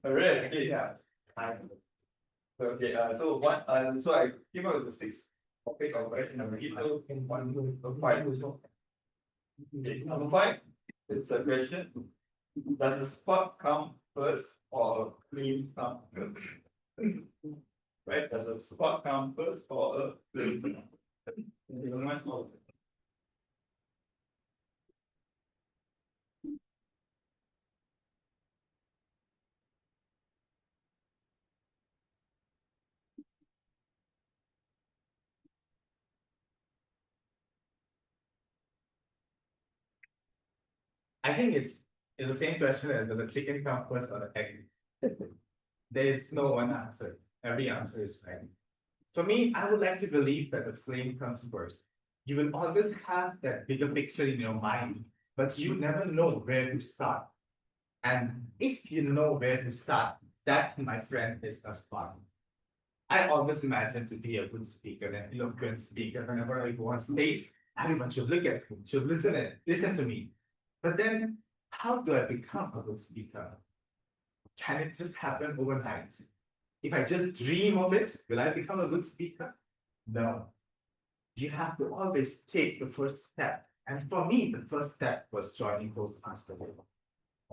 Alright, okay, yeah. Okay, so what? So I came up with the 6 topic of question number 8. So 1 to 5. Okay, number 5. It's a question. Does the spark come first or a flame come first? Right? Does a spark come first or a flame? I think it's the same question as does the chicken come first or the egg? There is no one answer. Every answer is right. For me, I would like to believe that the flame comes first. You will always have that bigger picture in your mind, but you never know where to start. And if you know where to start, that, my friend, is a spark. I always imagine to be a good speaker, an eloquent speaker. Whenever I go on stage, everyone should look at me, should listen to me. But then, how do I become a good speaker? Can it just happen overnight? If I just dream of it, will I become a good speaker? No. You have to always take the first step. And for me, the first step was joining Toastmasters.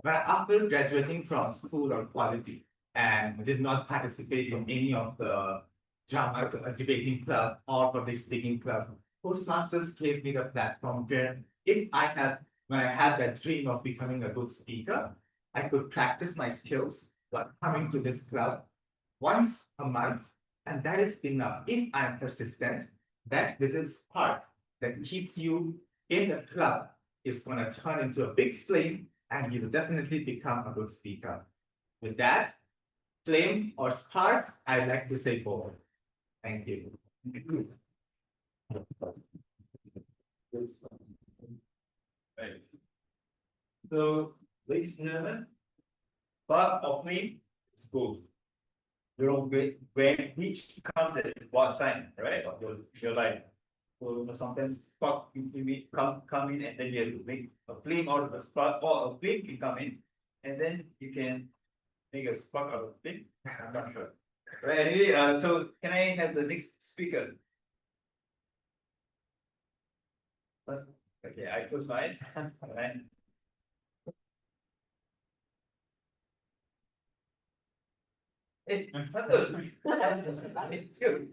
After graduating from school or quality and did not participate in any of the drama debating club or public speaking club, Toastmasters gave me the platform where when I had that dream of becoming a good speaker, I could practice my skills while coming to this club once a month, and that is enough. If I'm persistent, that little spark that keeps you in the club is going to turn into a big flame, and you will definitely become a good speaker. With that, flame or spark, I like to say both. Thank you. Right. So, ladies and gentlemen, spark or flame, it's both. Which comes at what time, right? Of your life. So sometimes spark come in, and then you have to make a flame out of a spark, or a flame can come in, and then you can make a spark out of a flame. I'm not sure. Right. Anyway, so can I have the next speaker? Okay, I close my eyes. Right. Hey, it's good.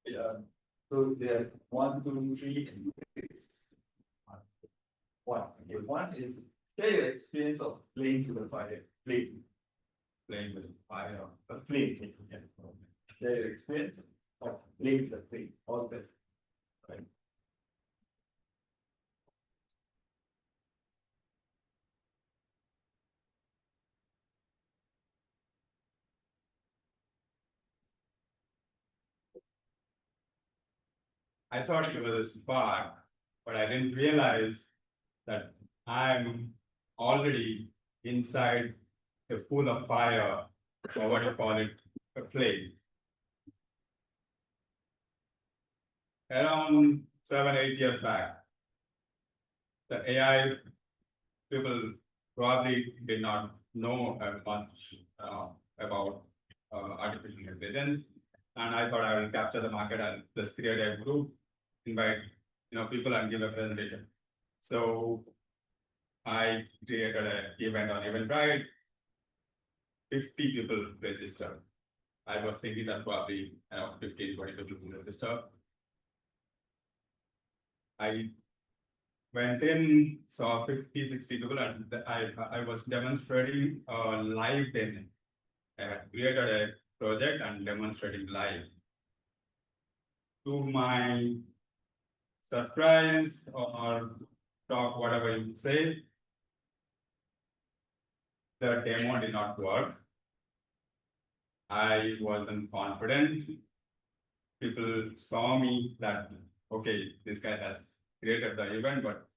Yeah. So there 1, 2, 3, 6. One. Okay. One is share your experience of playing to the fire. Playing with fire. A flame. Yeah. Share your experience of playing with the flame. All that. Right. I thought it was a spark, but I didn't realize that I'm already inside a pool of fire, or what you call it, a flame. Around 7, 8 years back, the AI people probably did not know much about artificial intelligence. And I thought I will capture the market and just create a group, invite people and give a presentation. So I created an event on Eventbrite. 50 people registered. I was thinking that probably 15, 20 people will register. I went in, saw 50, 60 people, and I was demonstrating live demo. I had created a project and demonstrating live. To my surprise or talk, whatever you say, the demo did not work. I wasn't confident. People saw me that, okay, this guy has created the event, but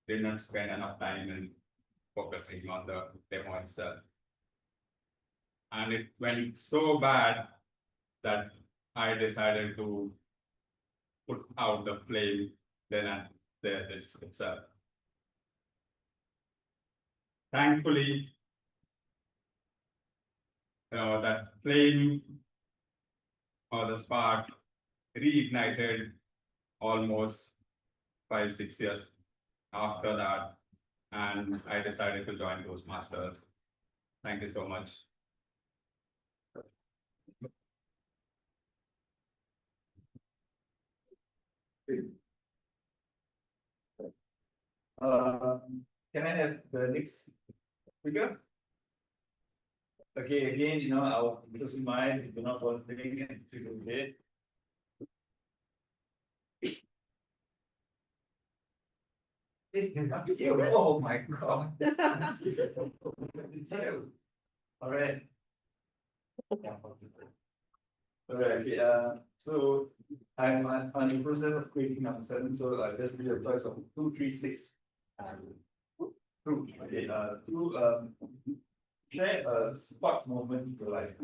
did not spend enough time in focusing on the demo itself. And it went so bad that I decided to put out the flame then and there itself. Thankfully, that flame or the spark reignited almost 5-6 years after that, and I decided to join Toastmasters. Thank you so much. Can I have the next figure? Okay, again, our closing mind, do not volunteering and today. Oh my god. All right. Alright, okay, so I'm on the process of creating number 7, so I just need a choice of 2, 3, 6. 2, okay, share a spot moment in your life.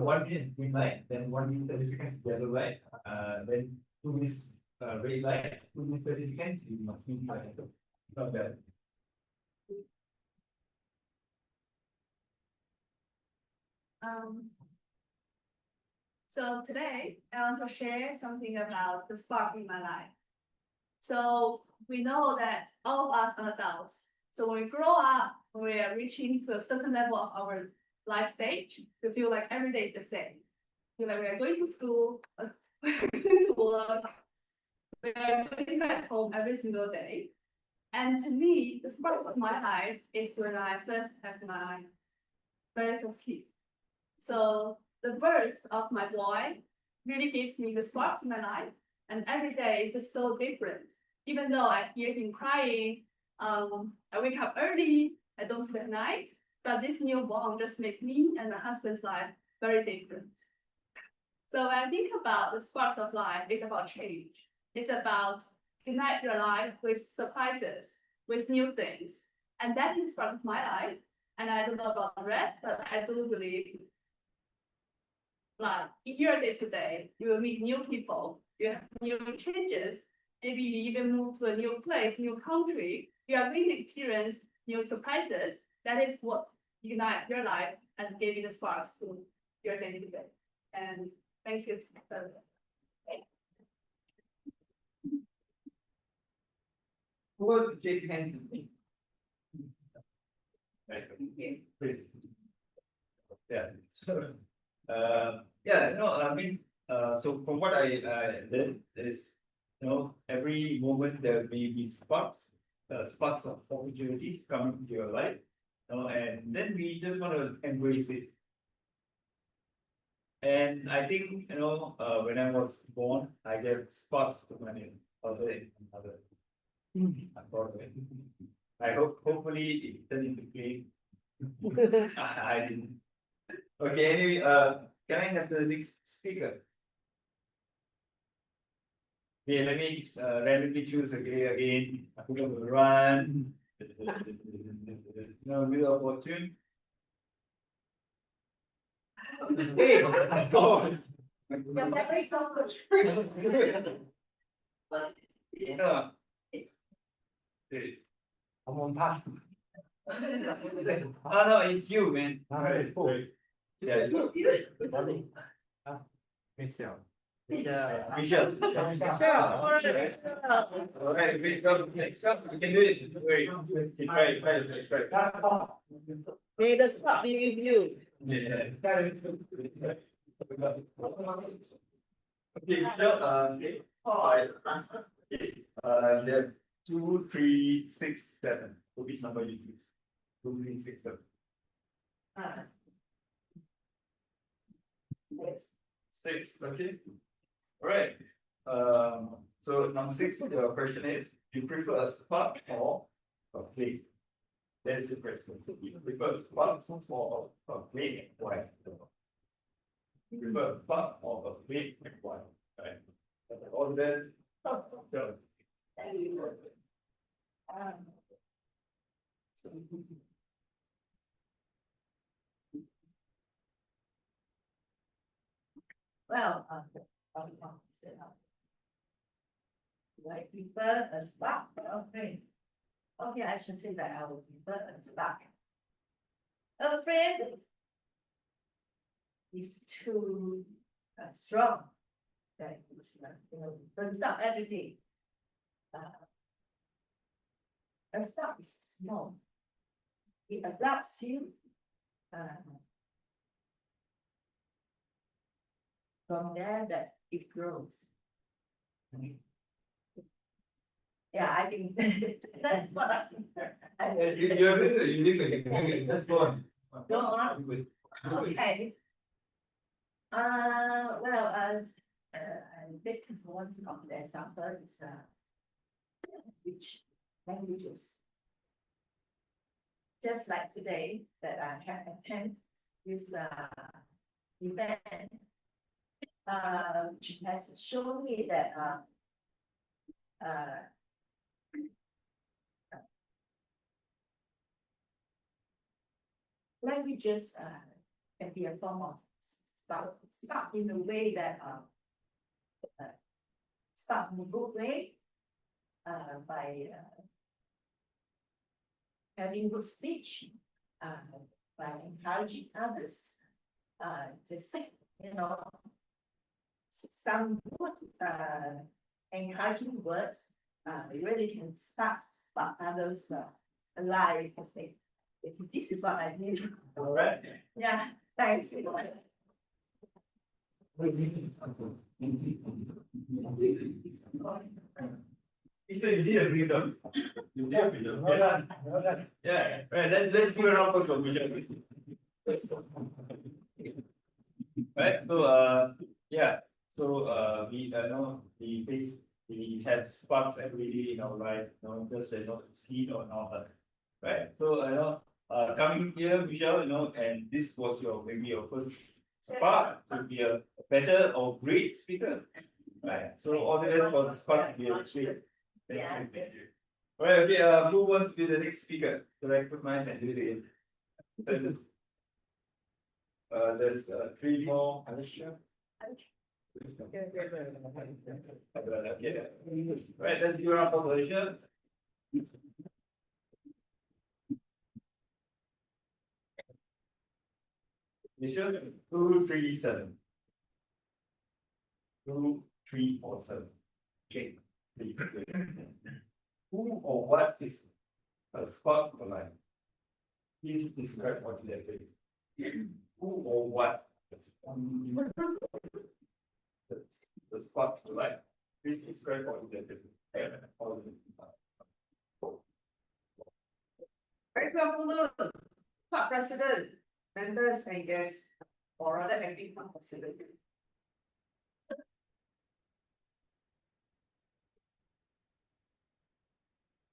One minute green light, then 1 minute 30 seconds yellow light, then 2 minutes red light, 2 minutes 30 seconds, you must be fine. Not bad. So today I want to share something about the spark in my life. So we know that all of us are adults. So when we grow up, we are reaching to a certain level of our life stage. We feel like every day is the same. Feel like we are going to school, we're going to work, we are going back home every single day. And to me, the spark of my life is when I first have my very first kid. So the birth of my boy really gives me the sparks in my life, and every day is just so different. Even though I hear him crying, I wake up early, I don't sleep at night, but this newborn just makes me and my husband's life very different. So when I think about the sparks of life, it's about change. It's about unite your life with surprises, with new things. And that is the spark of my life. And I don't know about the rest, but I do believe like in your day to day, you will meet new people, you have new changes, maybe you even move to a new place, new country, you are going to experience new surprises. That is what unite your life and give you the sparks to your day to day. And thank you. Who will shake hands with me? Right, okay, please. Yeah, so, yeah, no, I mean, so from what I learned is, every moment there may be sparks of opportunities coming into your life, and then we just want to embrace it. And I think, when I was born, I get sparks to my father and mother. I hopefully it turned into play. I didn't. Okay, anyway, can I have the next speaker? Okay, let me randomly choose again. I'm going to run. No, Wheel of Fortune. Hey, go. Your memory is so good. Yeah. Hey. I'm on path. Oh no, it's you, man. Alright, cool. Yeah, it's you. Michelle. Michelle. Alright, wait, come, next up, you can do it. Wait, try. May the spot be with you. Yeah. Okay, Michelle, okay. There are 2, 3, 6, 7. So which number you choose? 2, 3, 6, 7. Yes. 6, okay. Alright. So number 6, your question is, you prefer a spark or a flame? That is the question. So you prefer a spark or a flame? Why? You prefer a spark or a flame? Why? Right. All that. Go. Well, do I prefer a spark or a flame? Okay, I should say that I would prefer a spark. A flame is too strong. That it's burns up everything. A spark is small. It adapts you. From there that it grows. Yeah, I think that's what I You let's go on. go on. Okay. Well, I think one of the example is which languages. Just like today that I have attended this event, which has shown me that languages can be a form of spark in a way that spark in a good way by having good speech, by encouraging others, just some good encouraging words really can spark others alive. Say, this is what I need. Alright. Yeah, thanks. You did agree though. You did agree though. Yeah, right, let's give it a round of applause, Michelle. Right, so yeah, so we know we have sparks every day in our life, just seen or not. Right, so coming here, Michelle, and this was maybe your first spark to be a better or great speaker. Right, so all the rest for the spark to be a great. Thank you. Alright, okay, who wants to be the next speaker? Should I put mine and do it again? There's 3 more. Alicia. Right, let's give a round of applause, Alicia. Alicia, 2, 3, 7. 2, 3, 4, 7. Okay. Who or what is a spark for life? Please describe what you have. Who or what the spark for life? Please describe what you have. Very good afternoon, Club President, members and guests, or rather acting Club President.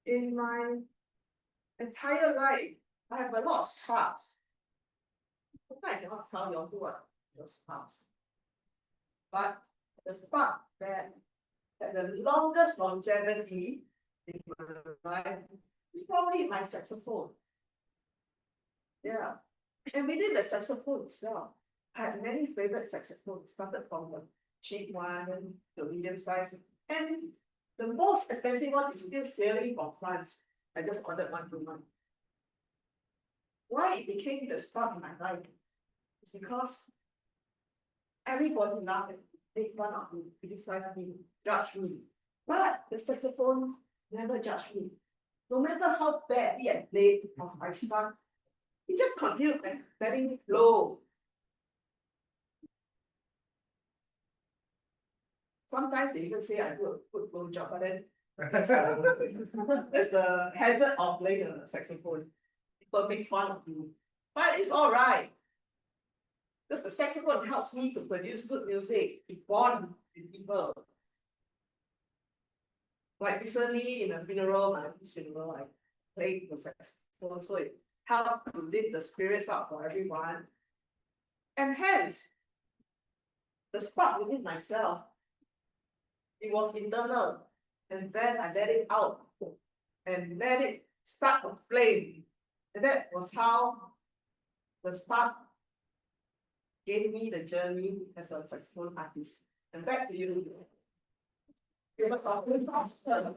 In my entire life, I have a lot of sparks. I cannot tell you who are those sparks. But the spark that that the longest longevity in my life is probably my saxophone. Yeah, and within the saxophone itself, I had many favorite saxophones, started from the cheap one, the medium size, and the most expensive one is still sailing from France. I just ordered one to one. Why it became the spot in my life? It's because everybody laughed at me, make fun of me, criticize me, judge me. But the saxophone never judged me. No matter how badly I played on my son, he just continued letting me flow. Sometimes they even say I do a good blow job, but then that's the hazard of playing a saxophone. People make fun of you. But it's all right. Because the saxophone helps me to produce good music, to bond with people. Like recently in a funeral, my auntie's funeral, I played the saxophone, so it helped to lift the spirits up for everyone. And hence, the spark within myself, it was internal. And then I let it out and let it start a flame. And that was how the spark gave me the journey as a saxophone artist. And back to you. You're not talking faster.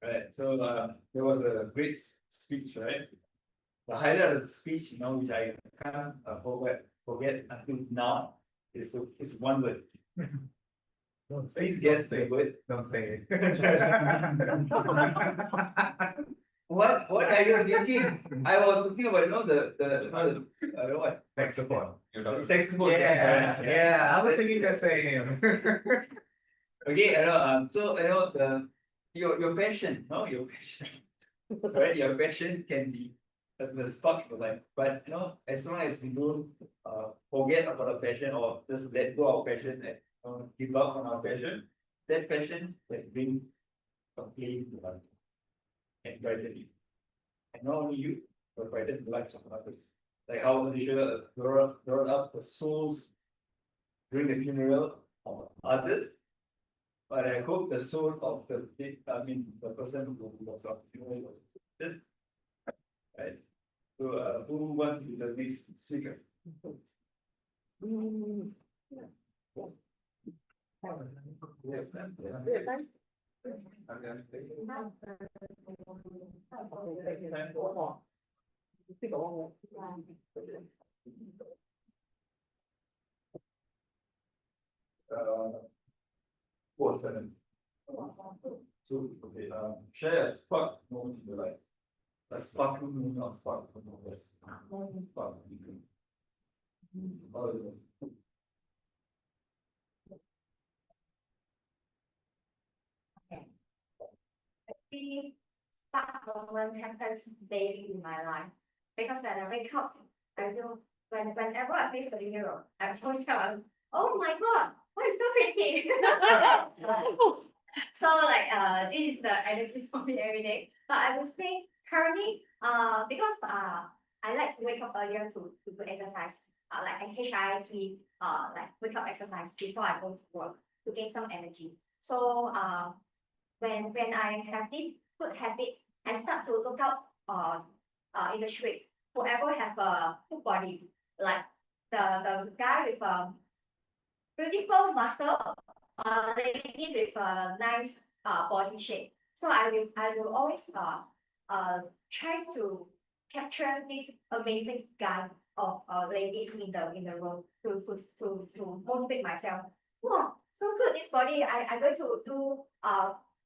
Right, so there was a great speech, right? The highlight of the speech, which I can't forget until now, is one word. Please guess the word. Don't say it. What are you thinking? I was thinking about the what? Saxophone. Saxophone. Yeah, I was thinking the same. Okay, so your passion, your passion, right? Your passion can be the spark of your life, but as long as we don't forget about our passion or just let go of our passion and give up on our passion, that passion can bring complete life and brighten you. And not only you, but brighten the lives of others. Like how Alicia brought up the souls during the funeral of others. But I hope the soul of the person who was on the funeral was good. Right. So who wants to be the next speaker? Four, seven. So, okay, share a spark moment in your life. A sparkling moment of spark. Yes. Spark. Really spark moment happens daily in my life. Because when I wake up, I feel whenever I face the mirror, I always tell, oh my god, why is so pretty? So like this is the energy for me every day. But I would say currently, because I like to wake up earlier to do exercise. Like a HIIT, like wake up exercise before I go to work to gain some energy. So when I have this good habit, I start to look out in the street. Whoever have a good body, like the guy with a beautiful muscle, lady with a nice body shape. So I will always try to capture this amazing guy of ladies in the room to motivate myself. Wow, so good this body. I'm going to do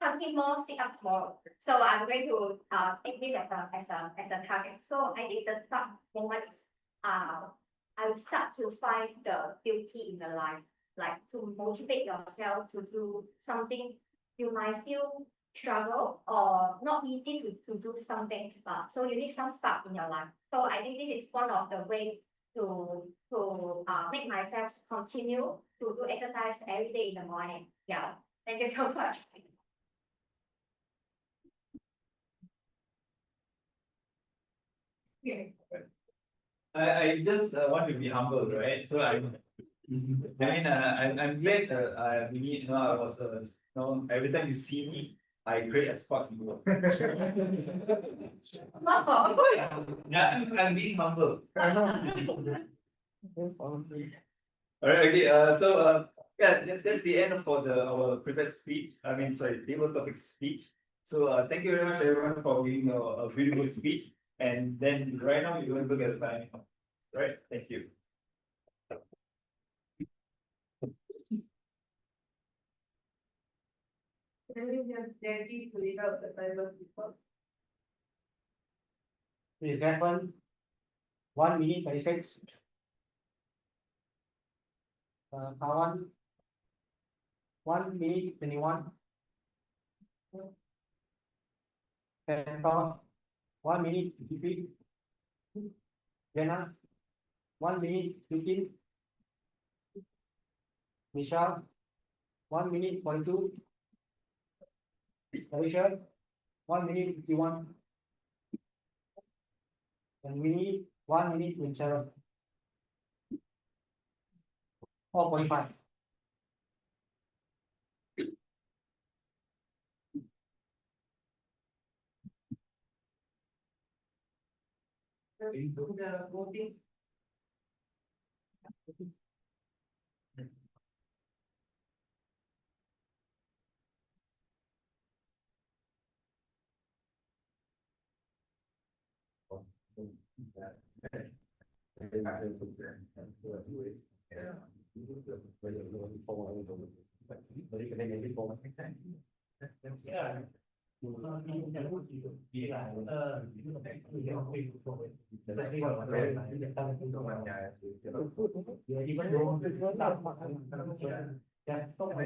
20 more sit-ups tomorrow. So I'm going to take this as a target. So I think the start moment is I will start to find the beauty in the life, like to motivate yourself to do something you might feel struggle or not easy to do some things, so you need some spark in your life. So I think this is one of the way to make myself continue to do exercise every day in the morning. Yeah, thank you so much. I just want to be humble, right? So I'm glad that we need, I was, every time you see me, I create a spot in you. Yeah, I'm being humble. Alright, okay, yeah, that's the end for our prepared speech, table topic speech. So, thank you very much everyone for giving a beautiful speech, and then right now you're going to look at the time, right, thank you. Can we just Jackie to read out the title before? Please, next one. 1 minute 36. Kawan. 1 minute 21. Santa. 1 minute 53. Jenna. 1 minute 15. Michelle. 1 minute 42. Alicia. 1 minute 51. And Winnie, 1 minute 27. 4:45. The voting.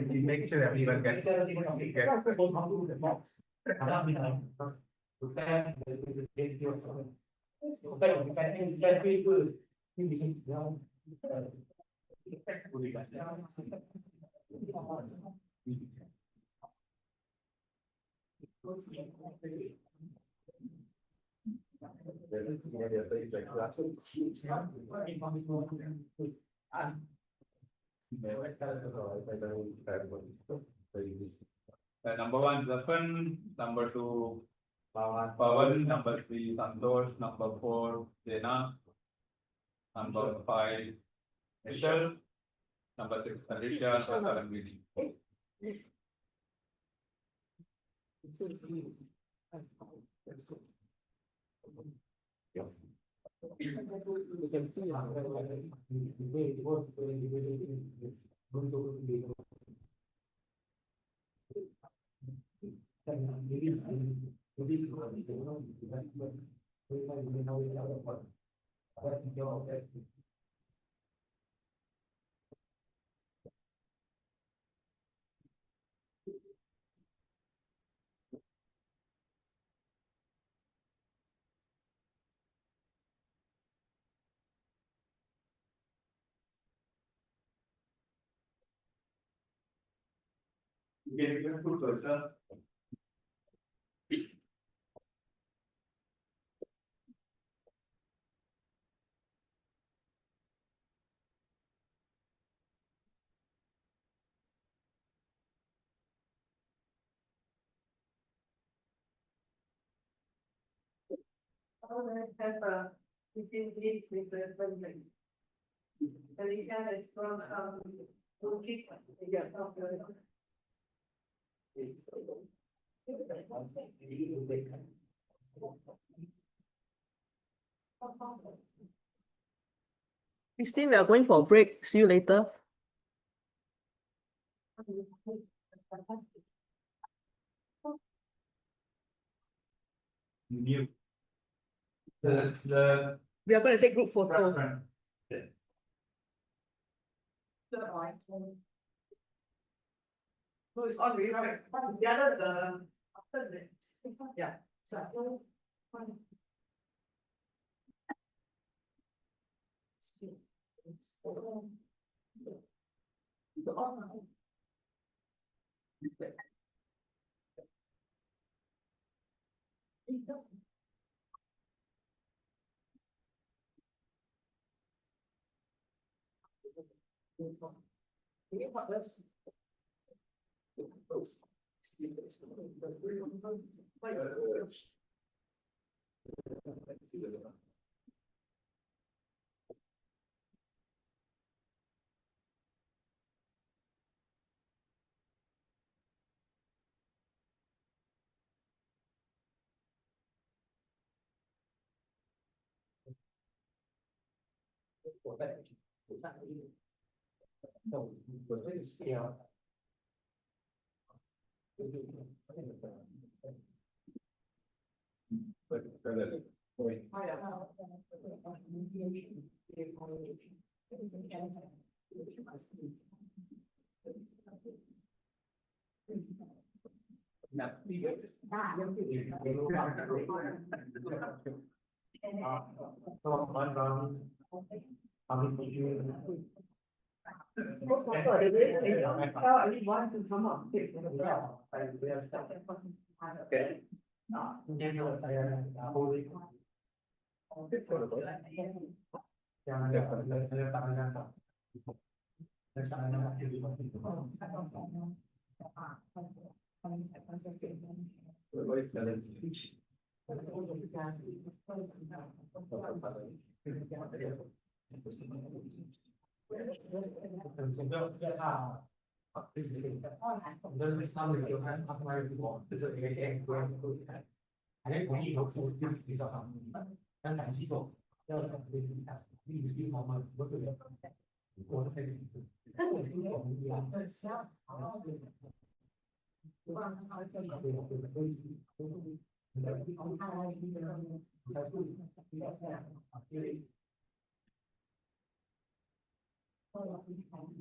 You make sure everyone gets. Number one, Zafan, number two, Pawan, number three, Santosh, number four, Jena, number five, Michelle, number six, Alicia, number seven, Vinny. You can see You can put cursor. Have a 15 minutes with the president. Alicia is from, Turkey. Yeah, Christine, we are going for a break. See you later. New. The. We are going to take group photo. No, it's on really right. The other, after the, yeah. So.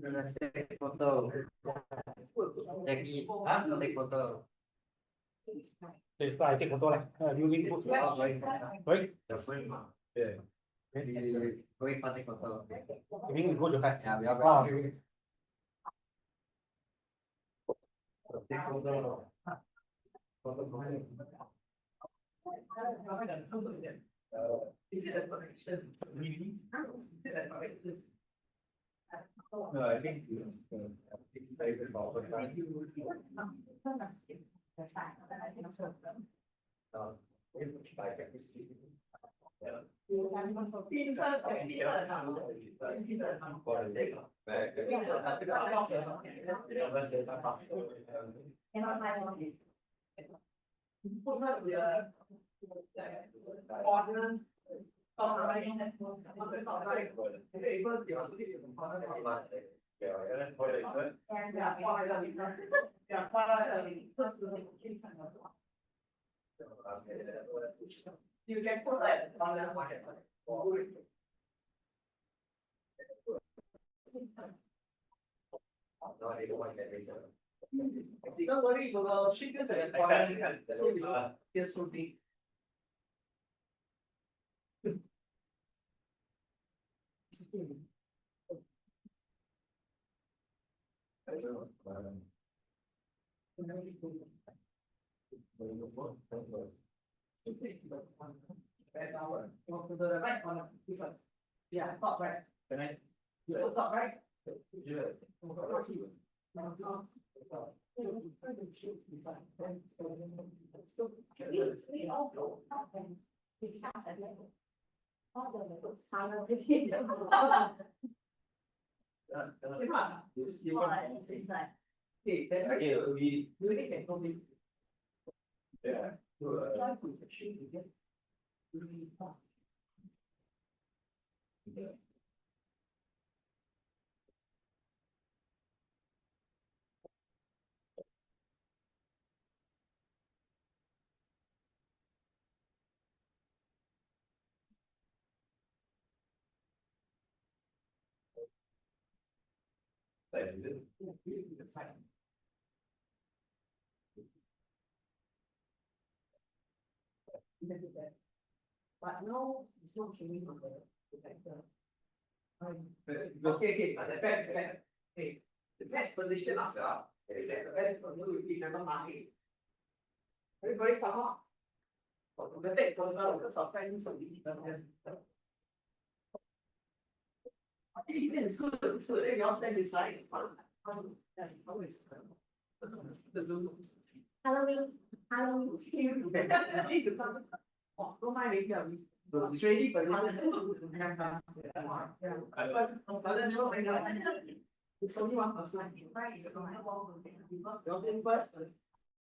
Let's take photo. Jackie, take photo. Okay, so I take photo like, you need to. Sorry. Going for take photo. You mean we go to fact? Yeah, we are Oh, going. okay. Take photo. Is it a correction? Really? Is it a correction? No, I think you can put that on the market. Don't worry, we will ship you to the corner. So you just will be. Yeah, top right. Can I? You top right? Yeah. But no, it's not showing on the vector. Okay, the best, hey, the best position as well. That's the best for you if you never mind. Everybody come up. The take photo because of friends of the It's good, it's good. Then you all stand beside. Halloween, Halloween. Don't mind me, it's ready for you. It's only one person. You're first.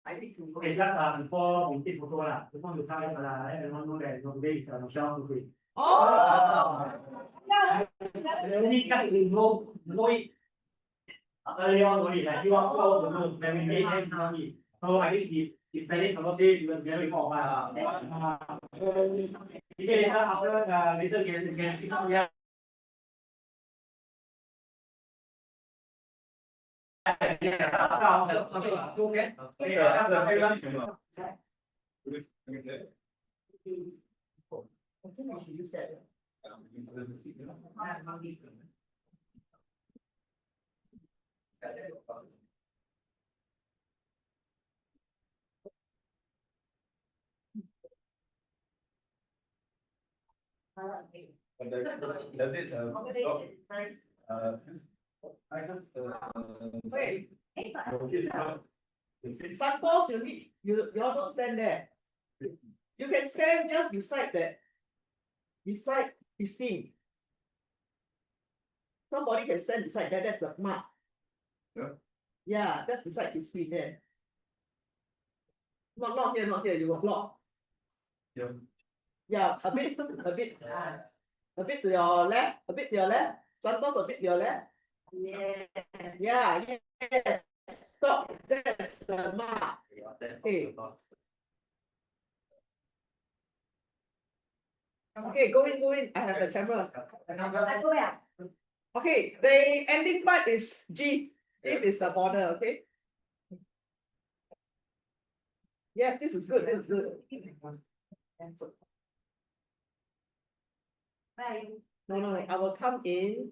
I think. Okay, just before we take photo lah, before you come everyone know that today is Michelle today. Oh! Only cut we know it early on only, like you are close to know, then we made them know it. So I think if Spanish birthday, you will get it for later after later can yeah. Does it, I have, Wait. Suppose you need, you all don't stand there. You can stand just beside that. Beside Christine. Somebody can stand beside that, that's the mark. Yeah. Yeah, that's beside Christine there. Not here, you will block. Yeah. Yeah, a bit to your left, Santos a bit to your left. Yeah, yes. Stop, that's the mark. Okay. Okay, go in, I have the camera. I go where? Okay, the ending part is G. If is the border, okay? Yes, this is good, this is good. Bye. No, I will come in.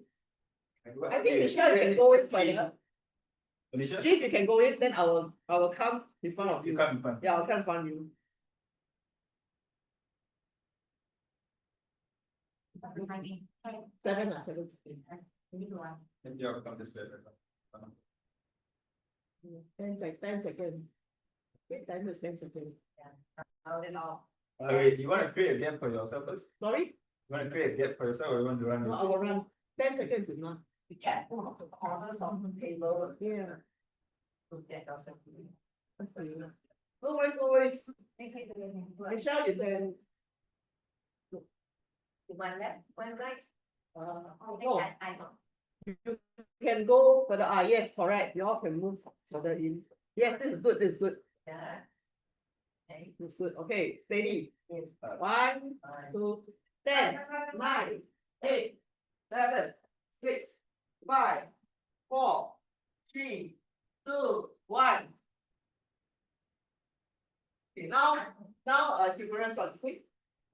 I think Michelle can go in further. Alicia? If you can go in, then I will come in front of you. You come in front. Yeah, I'll come in front of you. Behind me. Seven. Maybe I'll come this way. 10 seconds. Okay, time is 10 seconds. Wait, you want to create a gap for yourself first? Sorry? You want to create a gap for yourself or you want to run? No, I will run. 10 seconds is enough. Be careful of the corners of the table. Yeah. To get yourself. No worries. Michelle, you can. One left, one right. Oh, I know. you can go further. Yes, correct. You all can move further in. Yes, this is good. Yeah. This is good. Okay, steady. Yes. 1, 2, 10, 9, 8, 7, 6, 5, 4, 3, 2, 1. Okay, now humorous one. Quick.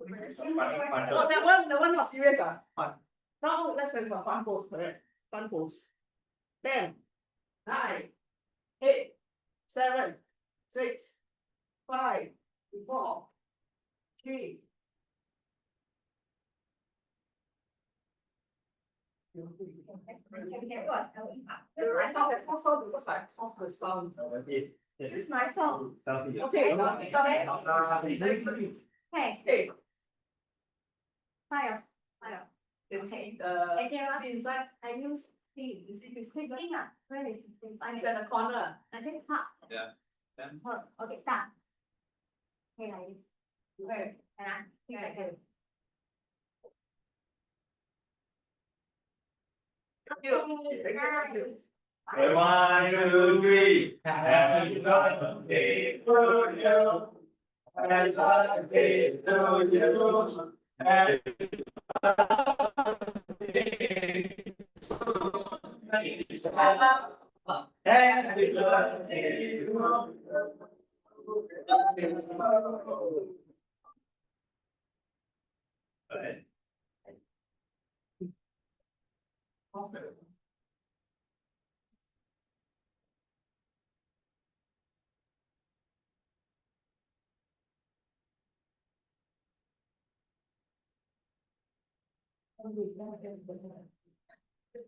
No, that one not serious. Now let's have a fun pose, correct? Fun pose. 10, 9, 8, 7, 6, 5, 4, 3. I saw that also because I tossed the sound. It's my phone. Okay, Hey, hey, fire. It's Okay. the inside. I use the Christine. Where is Christine? it's in the corner. I think top. Yeah. Then Okay, top. Here I is. Where? And here I go. Thank you. 1, 2, 3. Happy birthday to you. Happy birthday to you. Happy birthday Happy birthday to you. Come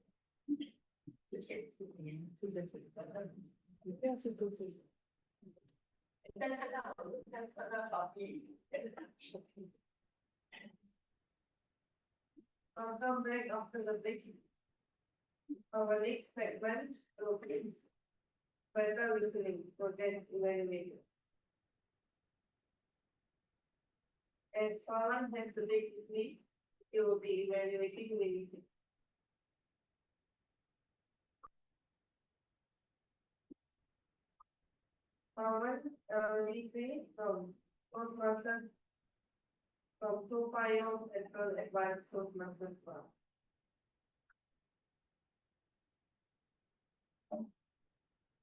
back after the break. Our next segment will be better listening, project evaluation. As Pawan has to take his leave, he will be evaluating the Pawan, leave from Toastmasters from 2.5 Central Advanced Toastmasters Club.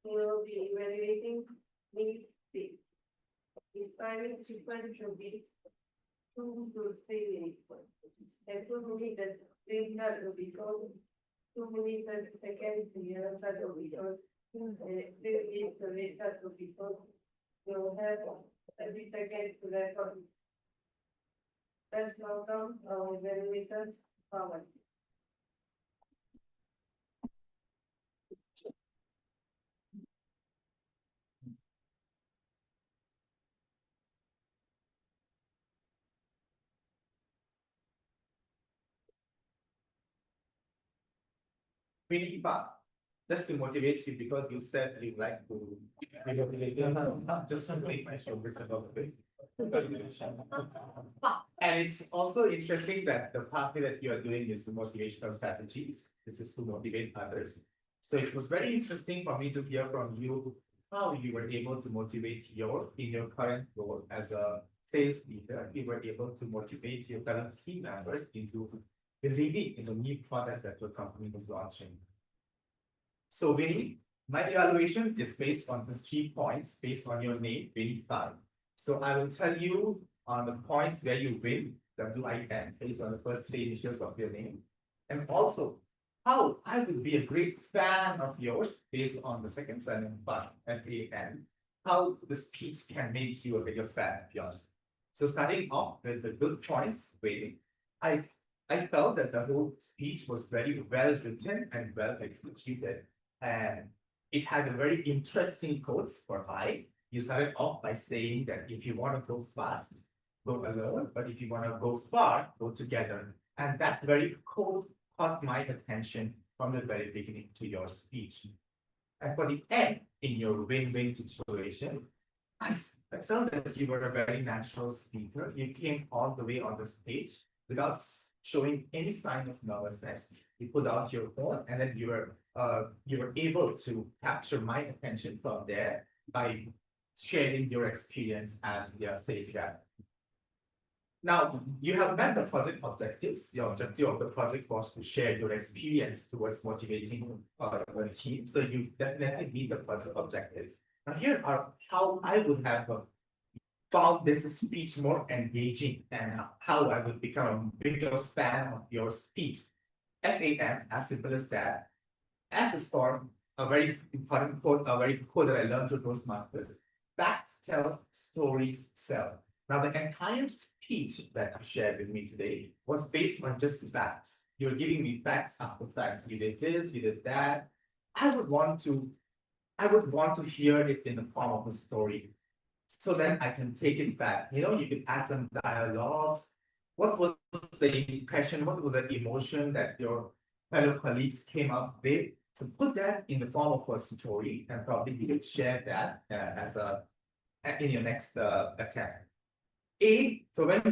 We will be evaluating minute speed. His timing sequence should be 2 to 3 minutes. And 2 minutes that green card will be called 2 minutes and seconds the yellow card will be called. And 3 minutes the red card will be called. We will have 30 seconds to record. Let's welcome our evaluators, Pawan. Really fun. Just to motivate you because you said you like to be motivated. Just simply my shoulders a little bit. And it's also interesting that the pathway that you are doing is the motivational strategies. This is to motivate others. So it was very interesting for me to hear from you how you were able to motivate in your current role as a sales leader. You were able to motivate your current team members into believing in the new product that your company is launching. So Winnie, my evaluation is based on the 3 points based on your name, Winnie Tan. So I will tell you on the points where you win, WIN, based on the first 3 initials of your name. And also how I would be a great fan of yours based on the second surname, FAN. How the speech can make you a bigger fan of yours. So starting off with the good points, Winnie, I felt that the whole speech was very well written and well executed. And it had a very interesting quotes for I. You started off by saying that if you want to go fast, go alone, but if you want to go far, go together. And that very quote caught my attention from the very beginning to your speech. And for the end, in your win-win situation, I felt that you were a very natural speaker. You came all the way on the stage without showing any sign of nervousness. You put out your phone and then you were able to capture my attention from there by sharing your experience as the sales guy. Now, you have met the project objectives. The objective of the project was to share your experience towards motivating the team. So you definitely meet the project objectives. Now, here are how I would have found this speech more engaging and how I would become a bigger fan of your speech. FAM, as simple as that. F is for a very important quote, a very quote that I learned through Toastmasters. Facts tell, stories sell. Now, the entire speech that you shared with me today was based on just facts. You're giving me facts after facts. You did this, you did that. I would want to hear it in the form of a story. So then I can take it back. You know, you can add some dialogues. What was the impression? What was the emotion that your fellow colleagues came up with? So put that in the form of a story, and probably you could share that in your next attempt. So when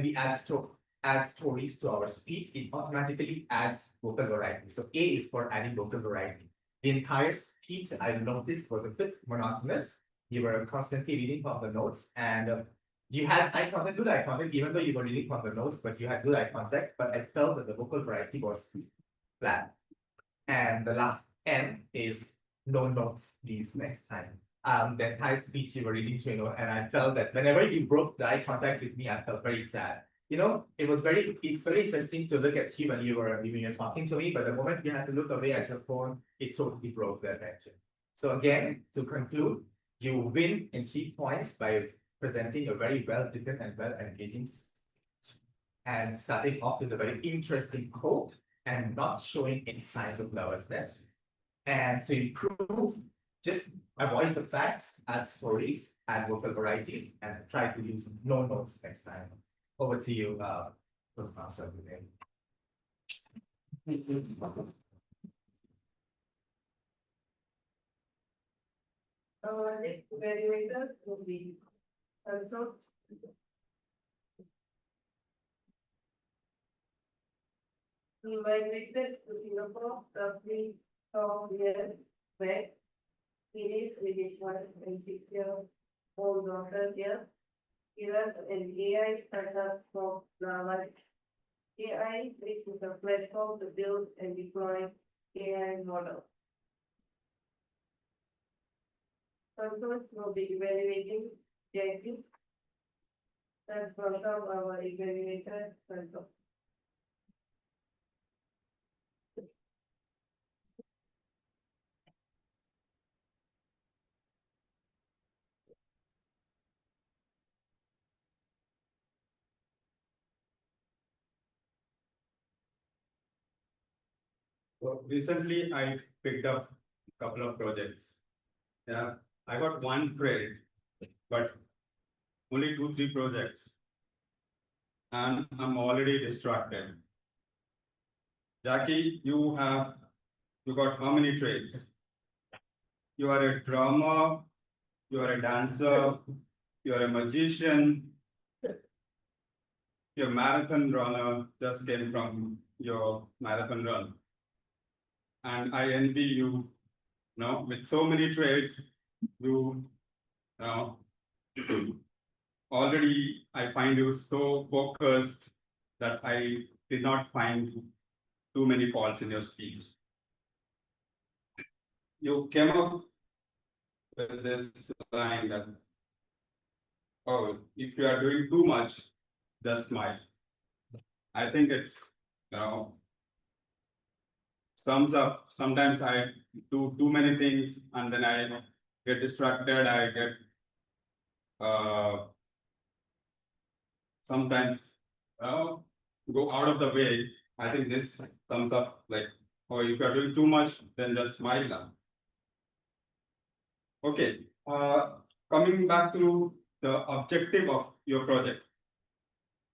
we add stories to our speech, it automatically adds vocal variety. So A is for adding vocal variety. The entire speech I noticed was a bit monotonous. You were constantly reading from the notes, and you had good eye contact, even though you were reading from the notes, but you had good eye contact. But I felt that the vocal variety was flat. And the last N is no notes, please, next time. The entire speech you were reading to, and I felt that whenever you broke the eye contact with me, I felt very sad. It's very interesting to look at you when you're talking to me, but the moment you had to look away at your phone, it totally broke the attention. So again, to conclude, you win in 3 points by presenting a very well-written and well-engaging speech. And starting off with a very interesting quote and not showing any signs of nervousness. And to improve, just avoid the facts, add stories, add vocal varieties, and try to use no notes next time. Over to you, Toastmaster. Our next graduator will be also. He migrated to Singapore roughly 4 years back. He lives with his wife and 6-year-old daughter here. He runs an AI startup called Lava. AI is a platform to build and deploy AI models. Controls will be evaluating Jackie. Let's welcome our evaluator, Control. So recently I picked up a couple of projects. Yeah, I got one trade, but only 2-3 projects. And I'm already distracted. Jackie, you got how many trades? You are a drummer, you are a dancer, you are a magician, your marathon runner just came from your marathon run. And I envy you, with so many trades, you know, already I find you so focused that I did not find too many faults in your speech. You came up with this line that, oh, if you are doing too much, just smile. I think it's, sums up. Sometimes I do too many things and then I get distracted. I get sometimes go out of the way. I think this comes up like, oh, if you are doing too much, then just smile now. Okay, coming back to the objective of your project.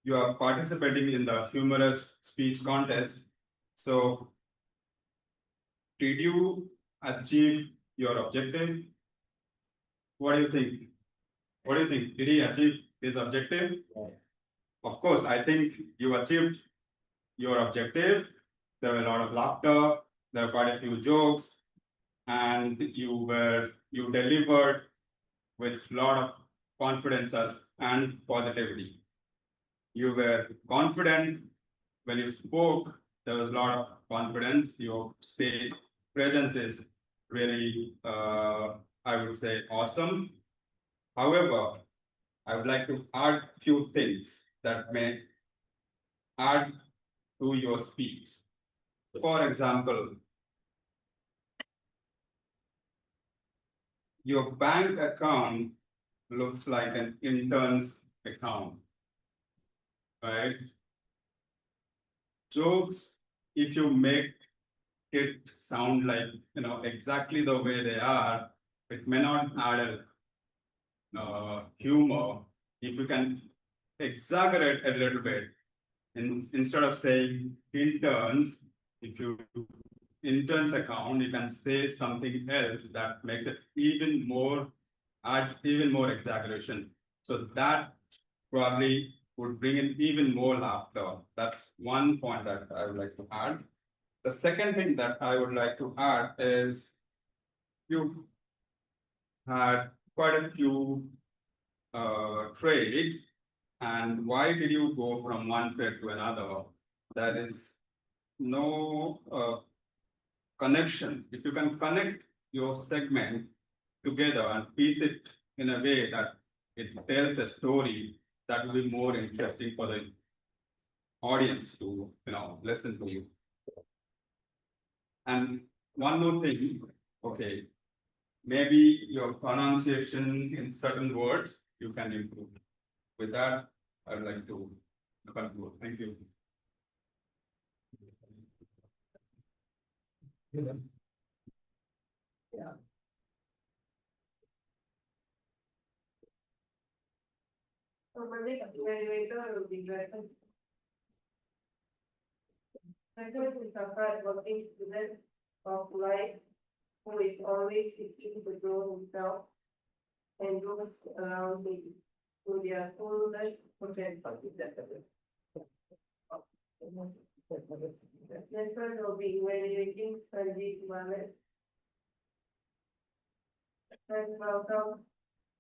You are participating in the humorous speech contest. So, did you achieve your objective? What do you think? What do you think? Did he achieve his objective? Of course, I think you achieved your objective. There were a lot of laughter, there were quite a few jokes, and you delivered with a lot of confidence and positivity. You were confident when you spoke. There was a lot of confidence. Your stage presence is really, I would say, awesome. However, I would like to add a few things that may add to your speech. For example, your bank account looks like an intern's account, right? Jokes, if you make it sound like, exactly the way they are, it may not add a humor. If you can exaggerate a little bit, instead of saying interns, if you interns account, you can say something else that makes it adds even more exaggeration. So that probably would bring in even more laughter. That's one point that I would like to add. The second thing that I would like to add is you had quite a few trades, and why did you go from one trade to another? There is no connection. If you can connect your segment together and piece it in a way that it tells a story, that will be more interesting for the audience to listen to you. And one more thing, okay, maybe your pronunciation in certain words you can improve. With that, I would like to conclude. Thank you. So the next graduator will be Greg. Second is a hard-working student of life who is always seeking to grow himself and those around him to their fullest potential. Next one will be evaluating Sanjeev Manet. And welcome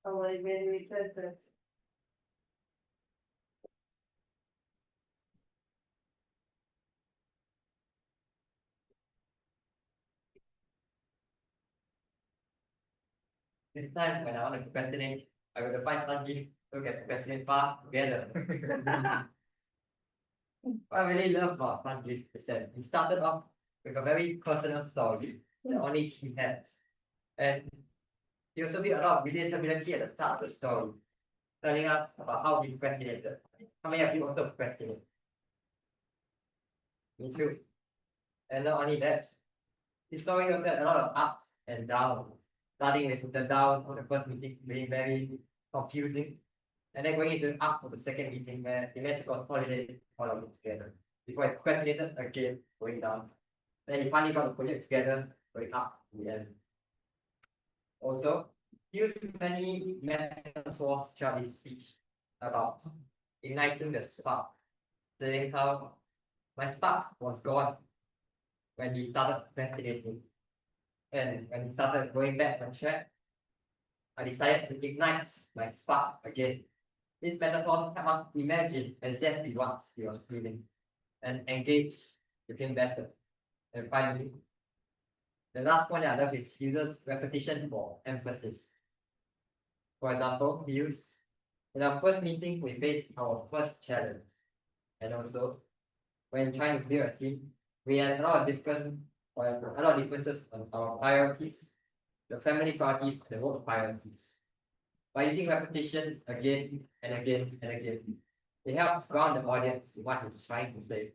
our evaluators. This time when I want to procrastinate, I will find something to get procrastinate far together. What I really love about Sanjeev is that he started off with a very personal story that only he has. And he also did a lot of relatability at the start of the story, telling us about how he procrastinated. How many of you also procrastinate? Me too. And not only that, his story also had a lot of ups and downs, starting with the down of the first meeting being very confusing, and then going into the up of the second meeting where he managed to consolidate all of it together. Before he procrastinated again, going down. Then he finally got the project together, going up in the end. Also, he used many metaphors throughout his speech about igniting the spark, saying how my spark was gone when he started procrastinating. And when he started going back on track, I decided to ignite my spark again. These metaphors help us imagine exactly what he was feeling and engage with him better. And finally, the last point I love is he uses repetition for emphasis. For example, he used in our first meeting we faced our first challenge. And also when trying to build a team, we had a lot of differences on our priorities, the family priorities, the work priorities. By using repetition again and again and again, it helps ground the audience in what he's trying to say,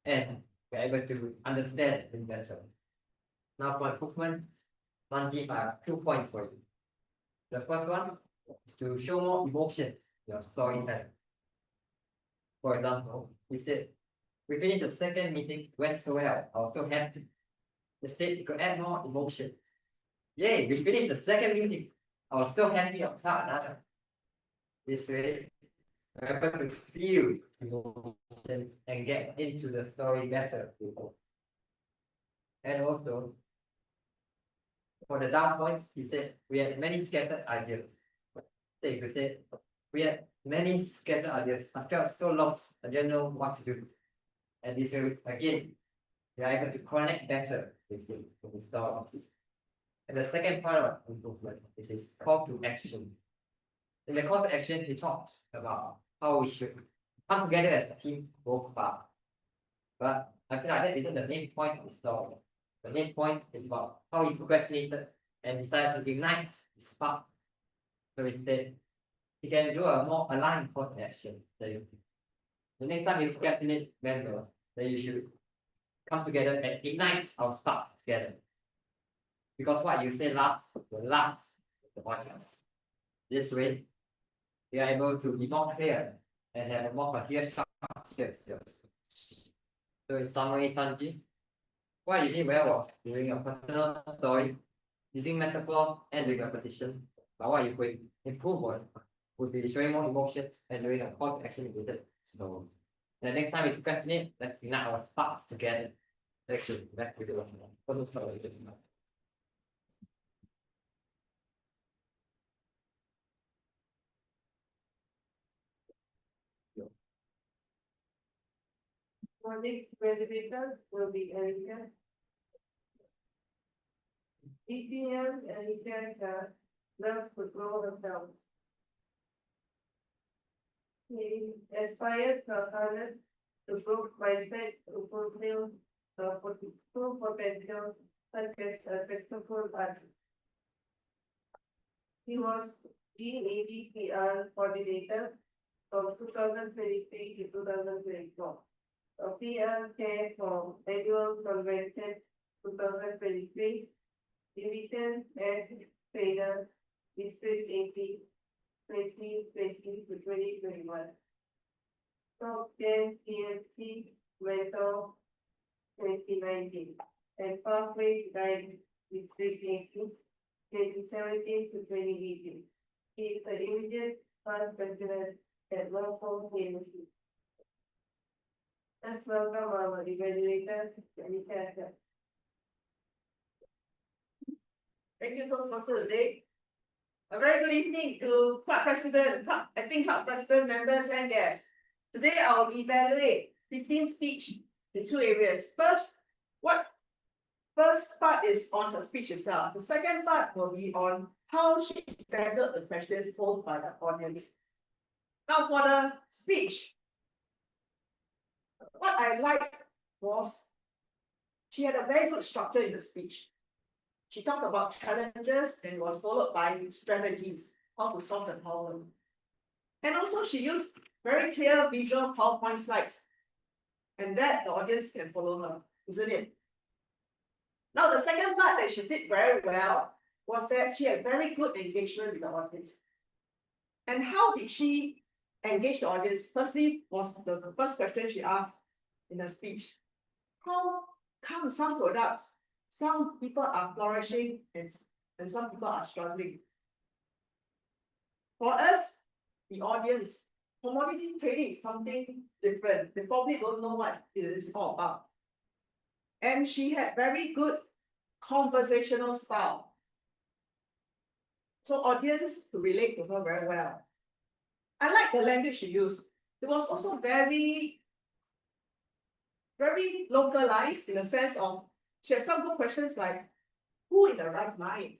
and we're able to understand him better. Now for improvement, Sanjeev, I have 2 points for you. The first one is to show more emotions in your storytelling. For example, he said, we finished the second meeting, went so well, I was so happy. Instead, you could add more emotions. Yay, we finished the second meeting. I was so happy of another. This way, we're able to feel emotions and get into the story better. And also, for the down points, he said, we had many scattered ideas. So you could say, we had many scattered ideas. I felt so lost. I didn't know what to do. And this way, again, we are able to connect better with his thoughts. And the second part of improvement is his call to action. In the call to action, he talked about how we should come together as a team, go far. But I feel like that isn't the main point of the story. The main point is about how he procrastinated and decided to ignite his spark. So instead, he can do a more aligned call to action. The next time you procrastinate, remember that you should come together and ignite our sparks together. Because what you say last will last the podcast. This way, we are able to be more clear and have a more material structure. So in summary, Sanjeev, what you did well was during your personal story, using metaphors and doing repetition. But what you could improve on would be showing more emotions and doing a call to action related story. The next time we procrastinate, let's ignite our sparks together. Actually, back to the story. Our next graduator will be Erica. ETM Erica loves to grow herself. He aspires her talent to grow mindset to fulfill her full potential such as a successful artist. He was EADPR coordinator from 2023 to 2024. A PR chair for annual convention 2023, Division S Trader, District 80, 2020 to 2021. Top 10 PFC Mentor 2019 and Pathway Guide District 80, 2017 to 2018. He is the immediate past president at Whampoa PMC. Let's welcome our evaluator, Alicia. Thank you, Toastmaster today. A very good evening to club president, club president, members and guests. Today I'll evaluate Christine's speech in two areas. First part is on her speech itself. The second part will be on how she tackled the questions posed by the audience. Now for the speech, what I liked was she had a very good structure in the speech. She talked about challenges and was followed by strategies, how to solve the problem. And also she used very clear visual PowerPoint slides, and that the audience can follow her, isn't it? Now the second part that she did very well was that she had very good engagement with the audience. And how did she engage the audience? Firstly was the first question she asked in her speech. How come some products, some people are flourishing and some people are struggling? For us, the audience, commodity trading is something different. They probably don't know what it is all about. And she had very good conversational style. So audience could relate to her very well. I like the language she used. It was also very localized in the sense of she had some good questions like, who in the right mind?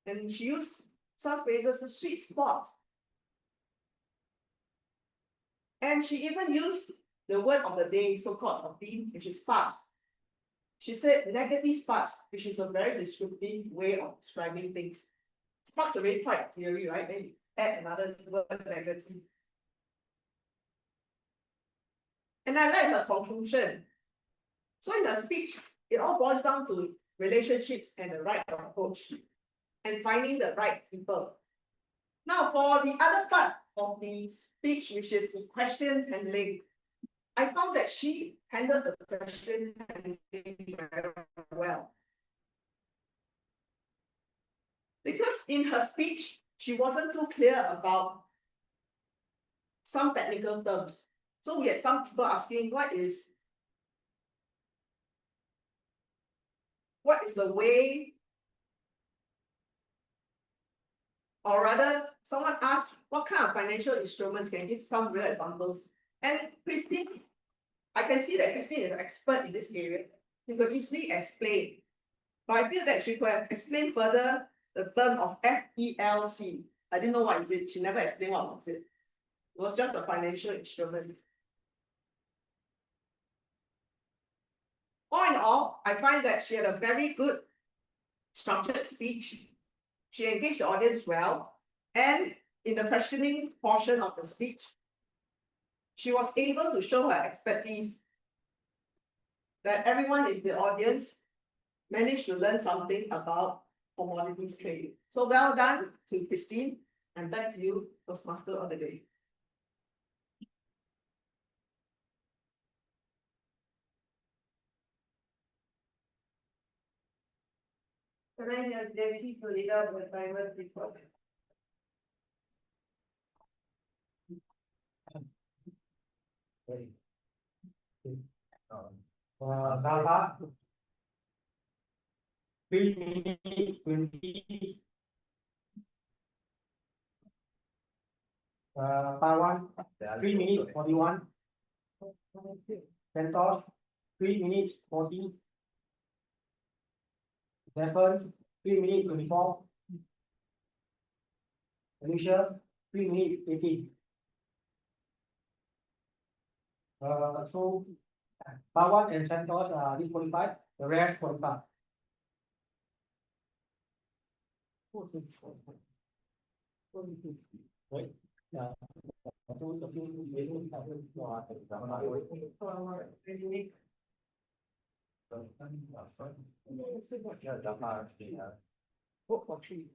And she used some phrases, the sweet spot. And she even used the word of the day, so-called of theme, which is sparks. She said negative sparks, which is a very descriptive way of describing things. Sparks are already quite theory, right? Then you add another word, negative. And I like her conclusion. So in her speech, it all boils down to relationships and the right approach and finding the right people. Now for the other part of the speech, which is the question handling, I found that she handled the question handling very well. Because in her speech, she wasn't too clear about some technical terms. So we had some people asking, what is the way? Or rather, someone asked, what kind of financial instruments, can give some real examples? And Christine, I can see that Christine is an expert in this area. She could easily explain. But I feel that she could have explained further the term of FELC. I didn't know what is it. She never explained what was it. It was just a financial instrument. All in all, I find that she had a very good structured speech. She engaged the audience well, and in the questioning portion of the speech, she was able to show her expertise that everyone in the audience managed to learn something about commodities trading. So well done to Christine, and back to you, Toastmaster of the day. Can I have Deputy to read out the timer report? Data 3 minutes 20. Taiwan 3 minutes 41. Santos 3 minutes 40. Devon 3 minutes 24. Malaysia 3 minutes 18. So Taiwan and Santos are disqualified, the rest qualified. Right? Yeah. Vote for three.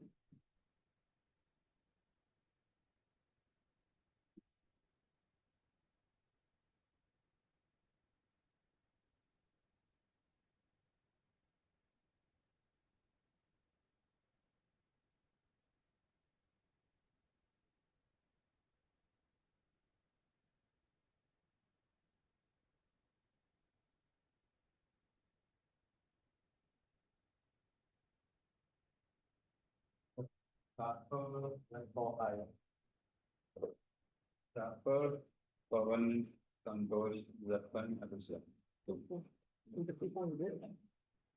Pawan, Santosh, Zapan, Abhishek. The people who did.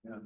Yeah.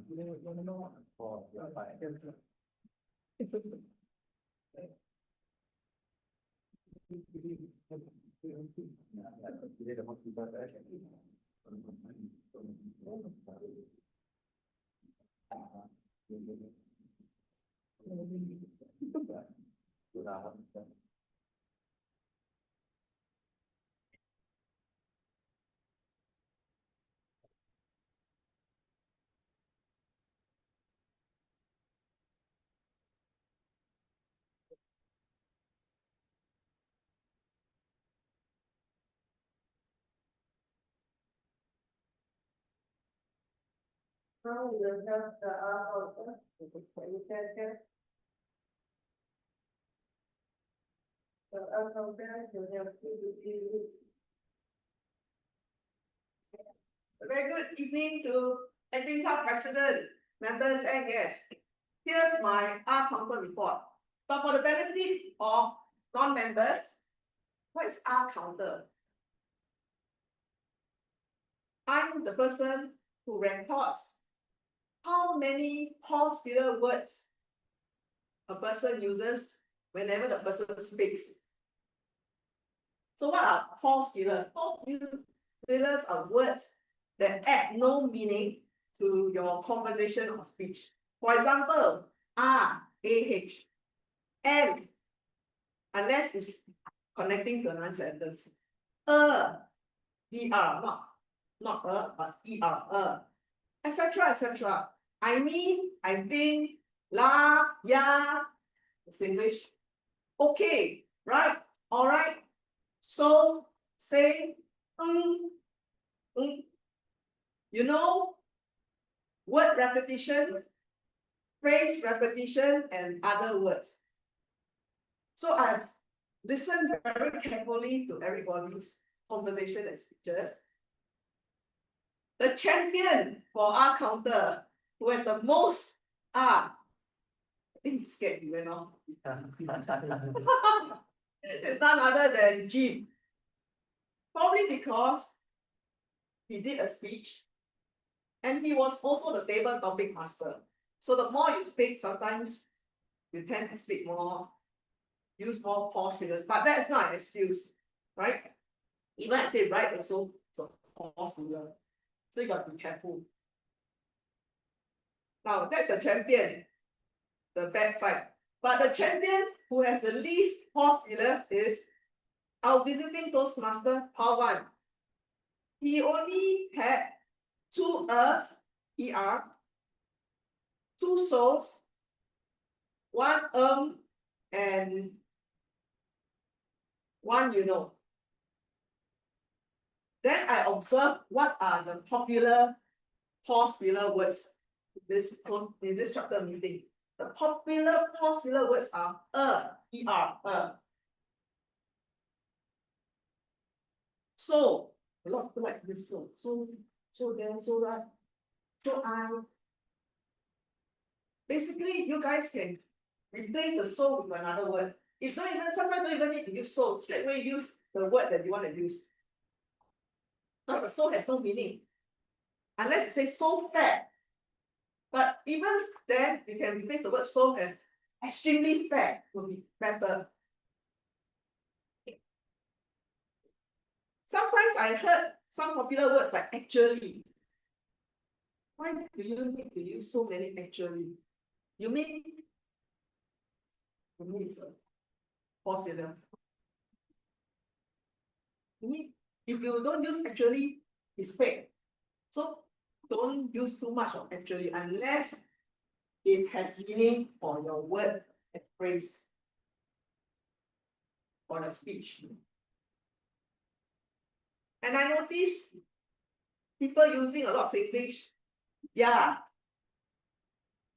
Now we will have the order. The accountant will have to. A very good evening to acting town president, members and guests. Here's my R counter report. But for the benefit of non-members, what is R counter? I'm the person who records how many pause filler words a person uses whenever the person speaks. So what are pause fillers? Pause fillers are words that add no meaning to your conversation or speech. For example, R-A-H, and unless it's connecting to another sentence. E-R, not but E-R, etc., etc. I mean, I think, la, ya, it's English. Okay, right, all right. So, say, you know, word repetition, phrase repetition, and other words. So I've listened very carefully to everybody's conversation and speeches. The champion for R counter, who has the most R, I think he's scared he went off. It's none other than Jim. Probably because he did a speech and he was also the table topic master. So the more you speak, sometimes you tend to speak more, use more pause fillers, but that's not an excuse, right? Even I say right also, it's a pause filler. So you got to be careful. Now that's a champion, the bad side. But the champion who has the least pause fillers is our visiting Toastmaster, Pawan. He only had 2 ER, 2 souls, 1 and 1 you know. Then I observed what are the popular pause filler words in this chapter meeting. The popular pause filler words are ER. So, a lot of people like this so then, so that. So basically you guys can replace the so with another word. If don't even, sometimes don't even need to use so, straight away use the word that you want to use. Now the so has no meaning. Unless you say so fat. But even then, you can replace the word so as extremely fat will be better. Sometimes I heard some popular words like actually. Why do you need to use so many actually? You mean it's a pause filler. if you don't use actually, it's fake. So don't use too much of actually unless it has meaning for your word and phrase or a speech. And I notice people using a lot of English. Yeah.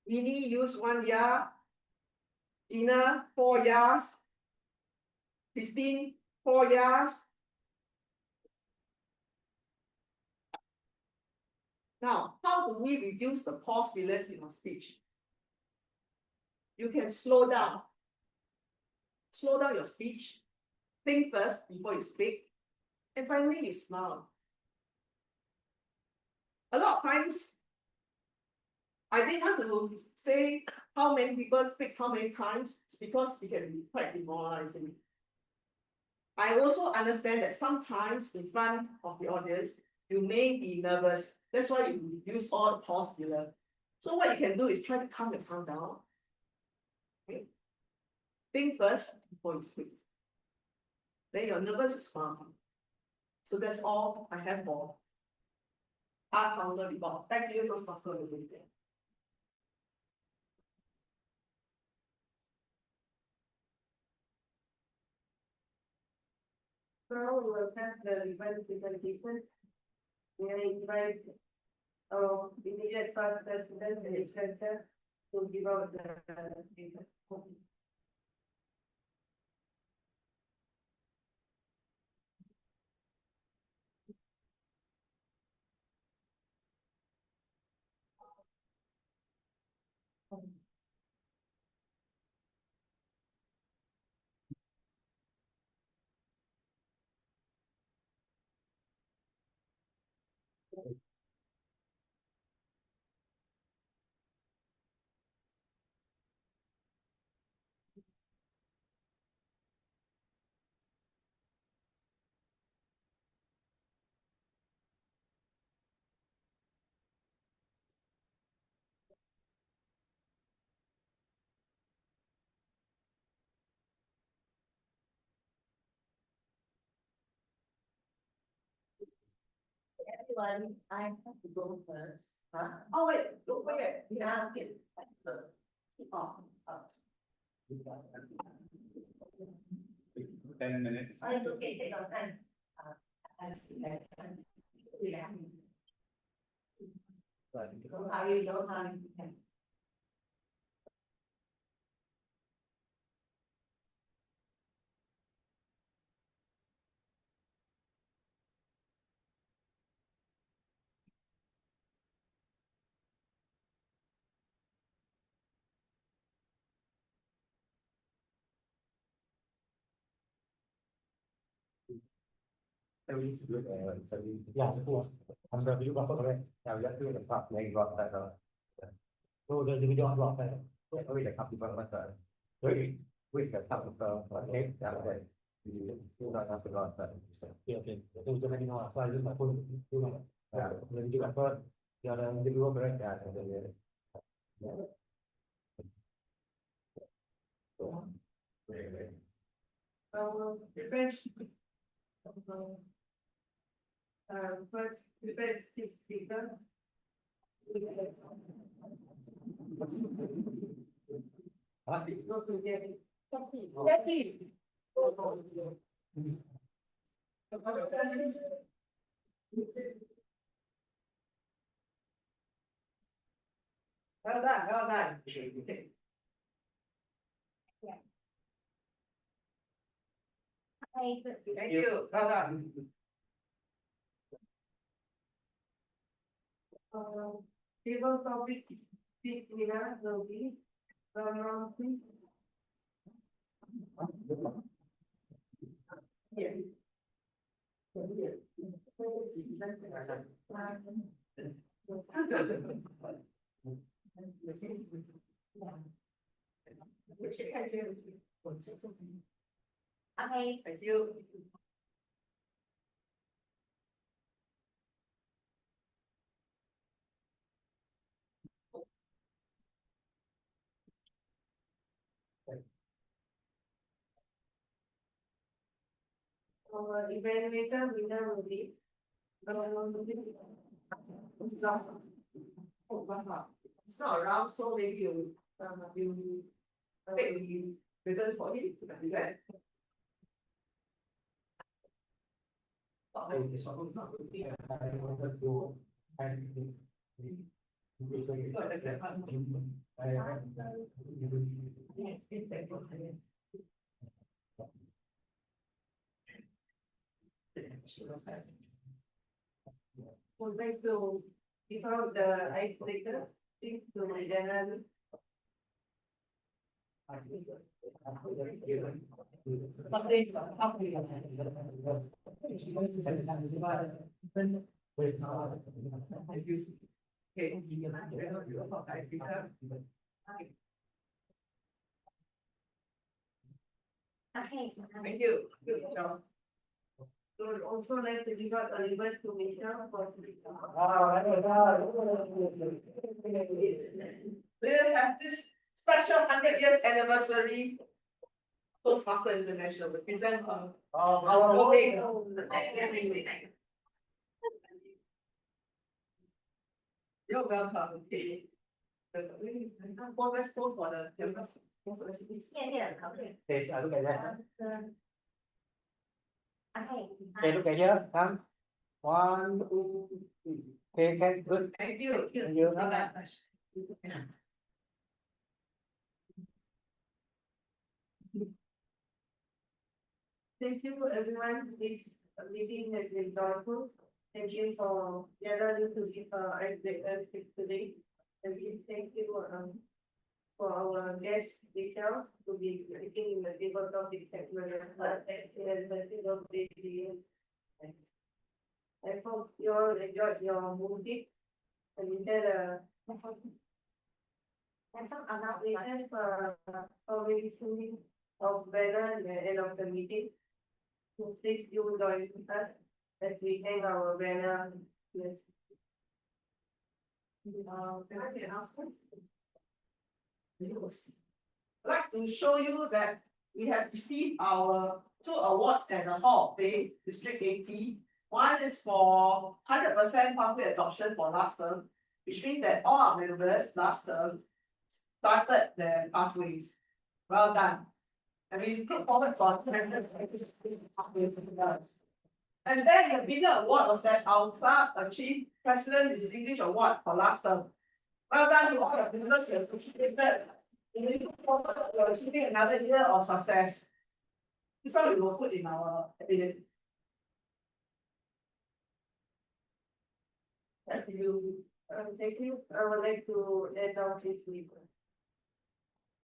Winnie use 1 year. Ina 4 years. Christine 4 years. Now, how do we reduce the pause fillers in our speech? You can slow down. Slow down your speech. Think first before you speak. And finally, you smile. A lot of times, I didn't want to say how many people speak how many times, it's because it can be quite demoralizing. I also understand that sometimes in front of the audience, you may be nervous. That's why you use all the pause filler. So what you can do is try to calm yourself down. Okay. Think first before you speak. Then your nervous will smile. So that's all I have for our founder report. Thank you, Toastmaster. Now we will have the event presentation. We invite our immediate past president and executive to give out the Everyone, I have to go first. Huh? Oh wait, look wait. Yeah, keep on. 10 minutes. Oh, it's okay, take your time. I see that. Yeah. Don't hurry, don't hurry. Yeah, suppose. I'm going to do what correct. Now let's do the top name rock that. So the video rock that. We the copy for what the. We the top of the okay. That way. You still not have to go that. Okay. So the many more. So I just my phone. Yeah. Then you got for. Yeah, the video correct. Yeah. Depends. But depends this speaker. Jackie. Well done, well done. Thank you, well done. Table topic speech winner will be please. Here. Thank you. Our evaluator winner will be. It's not around, so maybe you take the ribbon for him to present. Would like to give out the icebreaker, please to my general. Okay. Thank you. Good job. So I'd also like to give out a ribbon to Michelle for. We'll have this special 100 years anniversary. Toastmaster International to present on. Okay. You're welcome. Okay. Well, let's go for the. Yeah, okay. Okay, so look at that. Okay. Okay, look at here. Come. 1, 2, 3. Okay, can good. Thank you. Thank you. Thank you, everyone. This meeting has been joyful. Thank you for gathering to give icebreaker today. And thank you for our guest Michelle to be speaking in the table topic segment. I hope you all enjoyed your movie. And we had And some other we have a meeting of banner at the end of the meeting. So please do join us as we hang our banner. Yes. Can I be announced? Yes. I'd like to show you that we have received our 2 awards at the Hall of Fame, District 80. One is for 100% pathway adoption for last term, which means that all our members last term started their pathways. Well done. I mean, look forward for and then the bigger award was that our club achieved President Distinguished Award for last term. Well done to all the members who have participated. We look forward to achieving another year of success. This one we will put in our evidence. Thank you. Thank you. I would like to end off this meeting.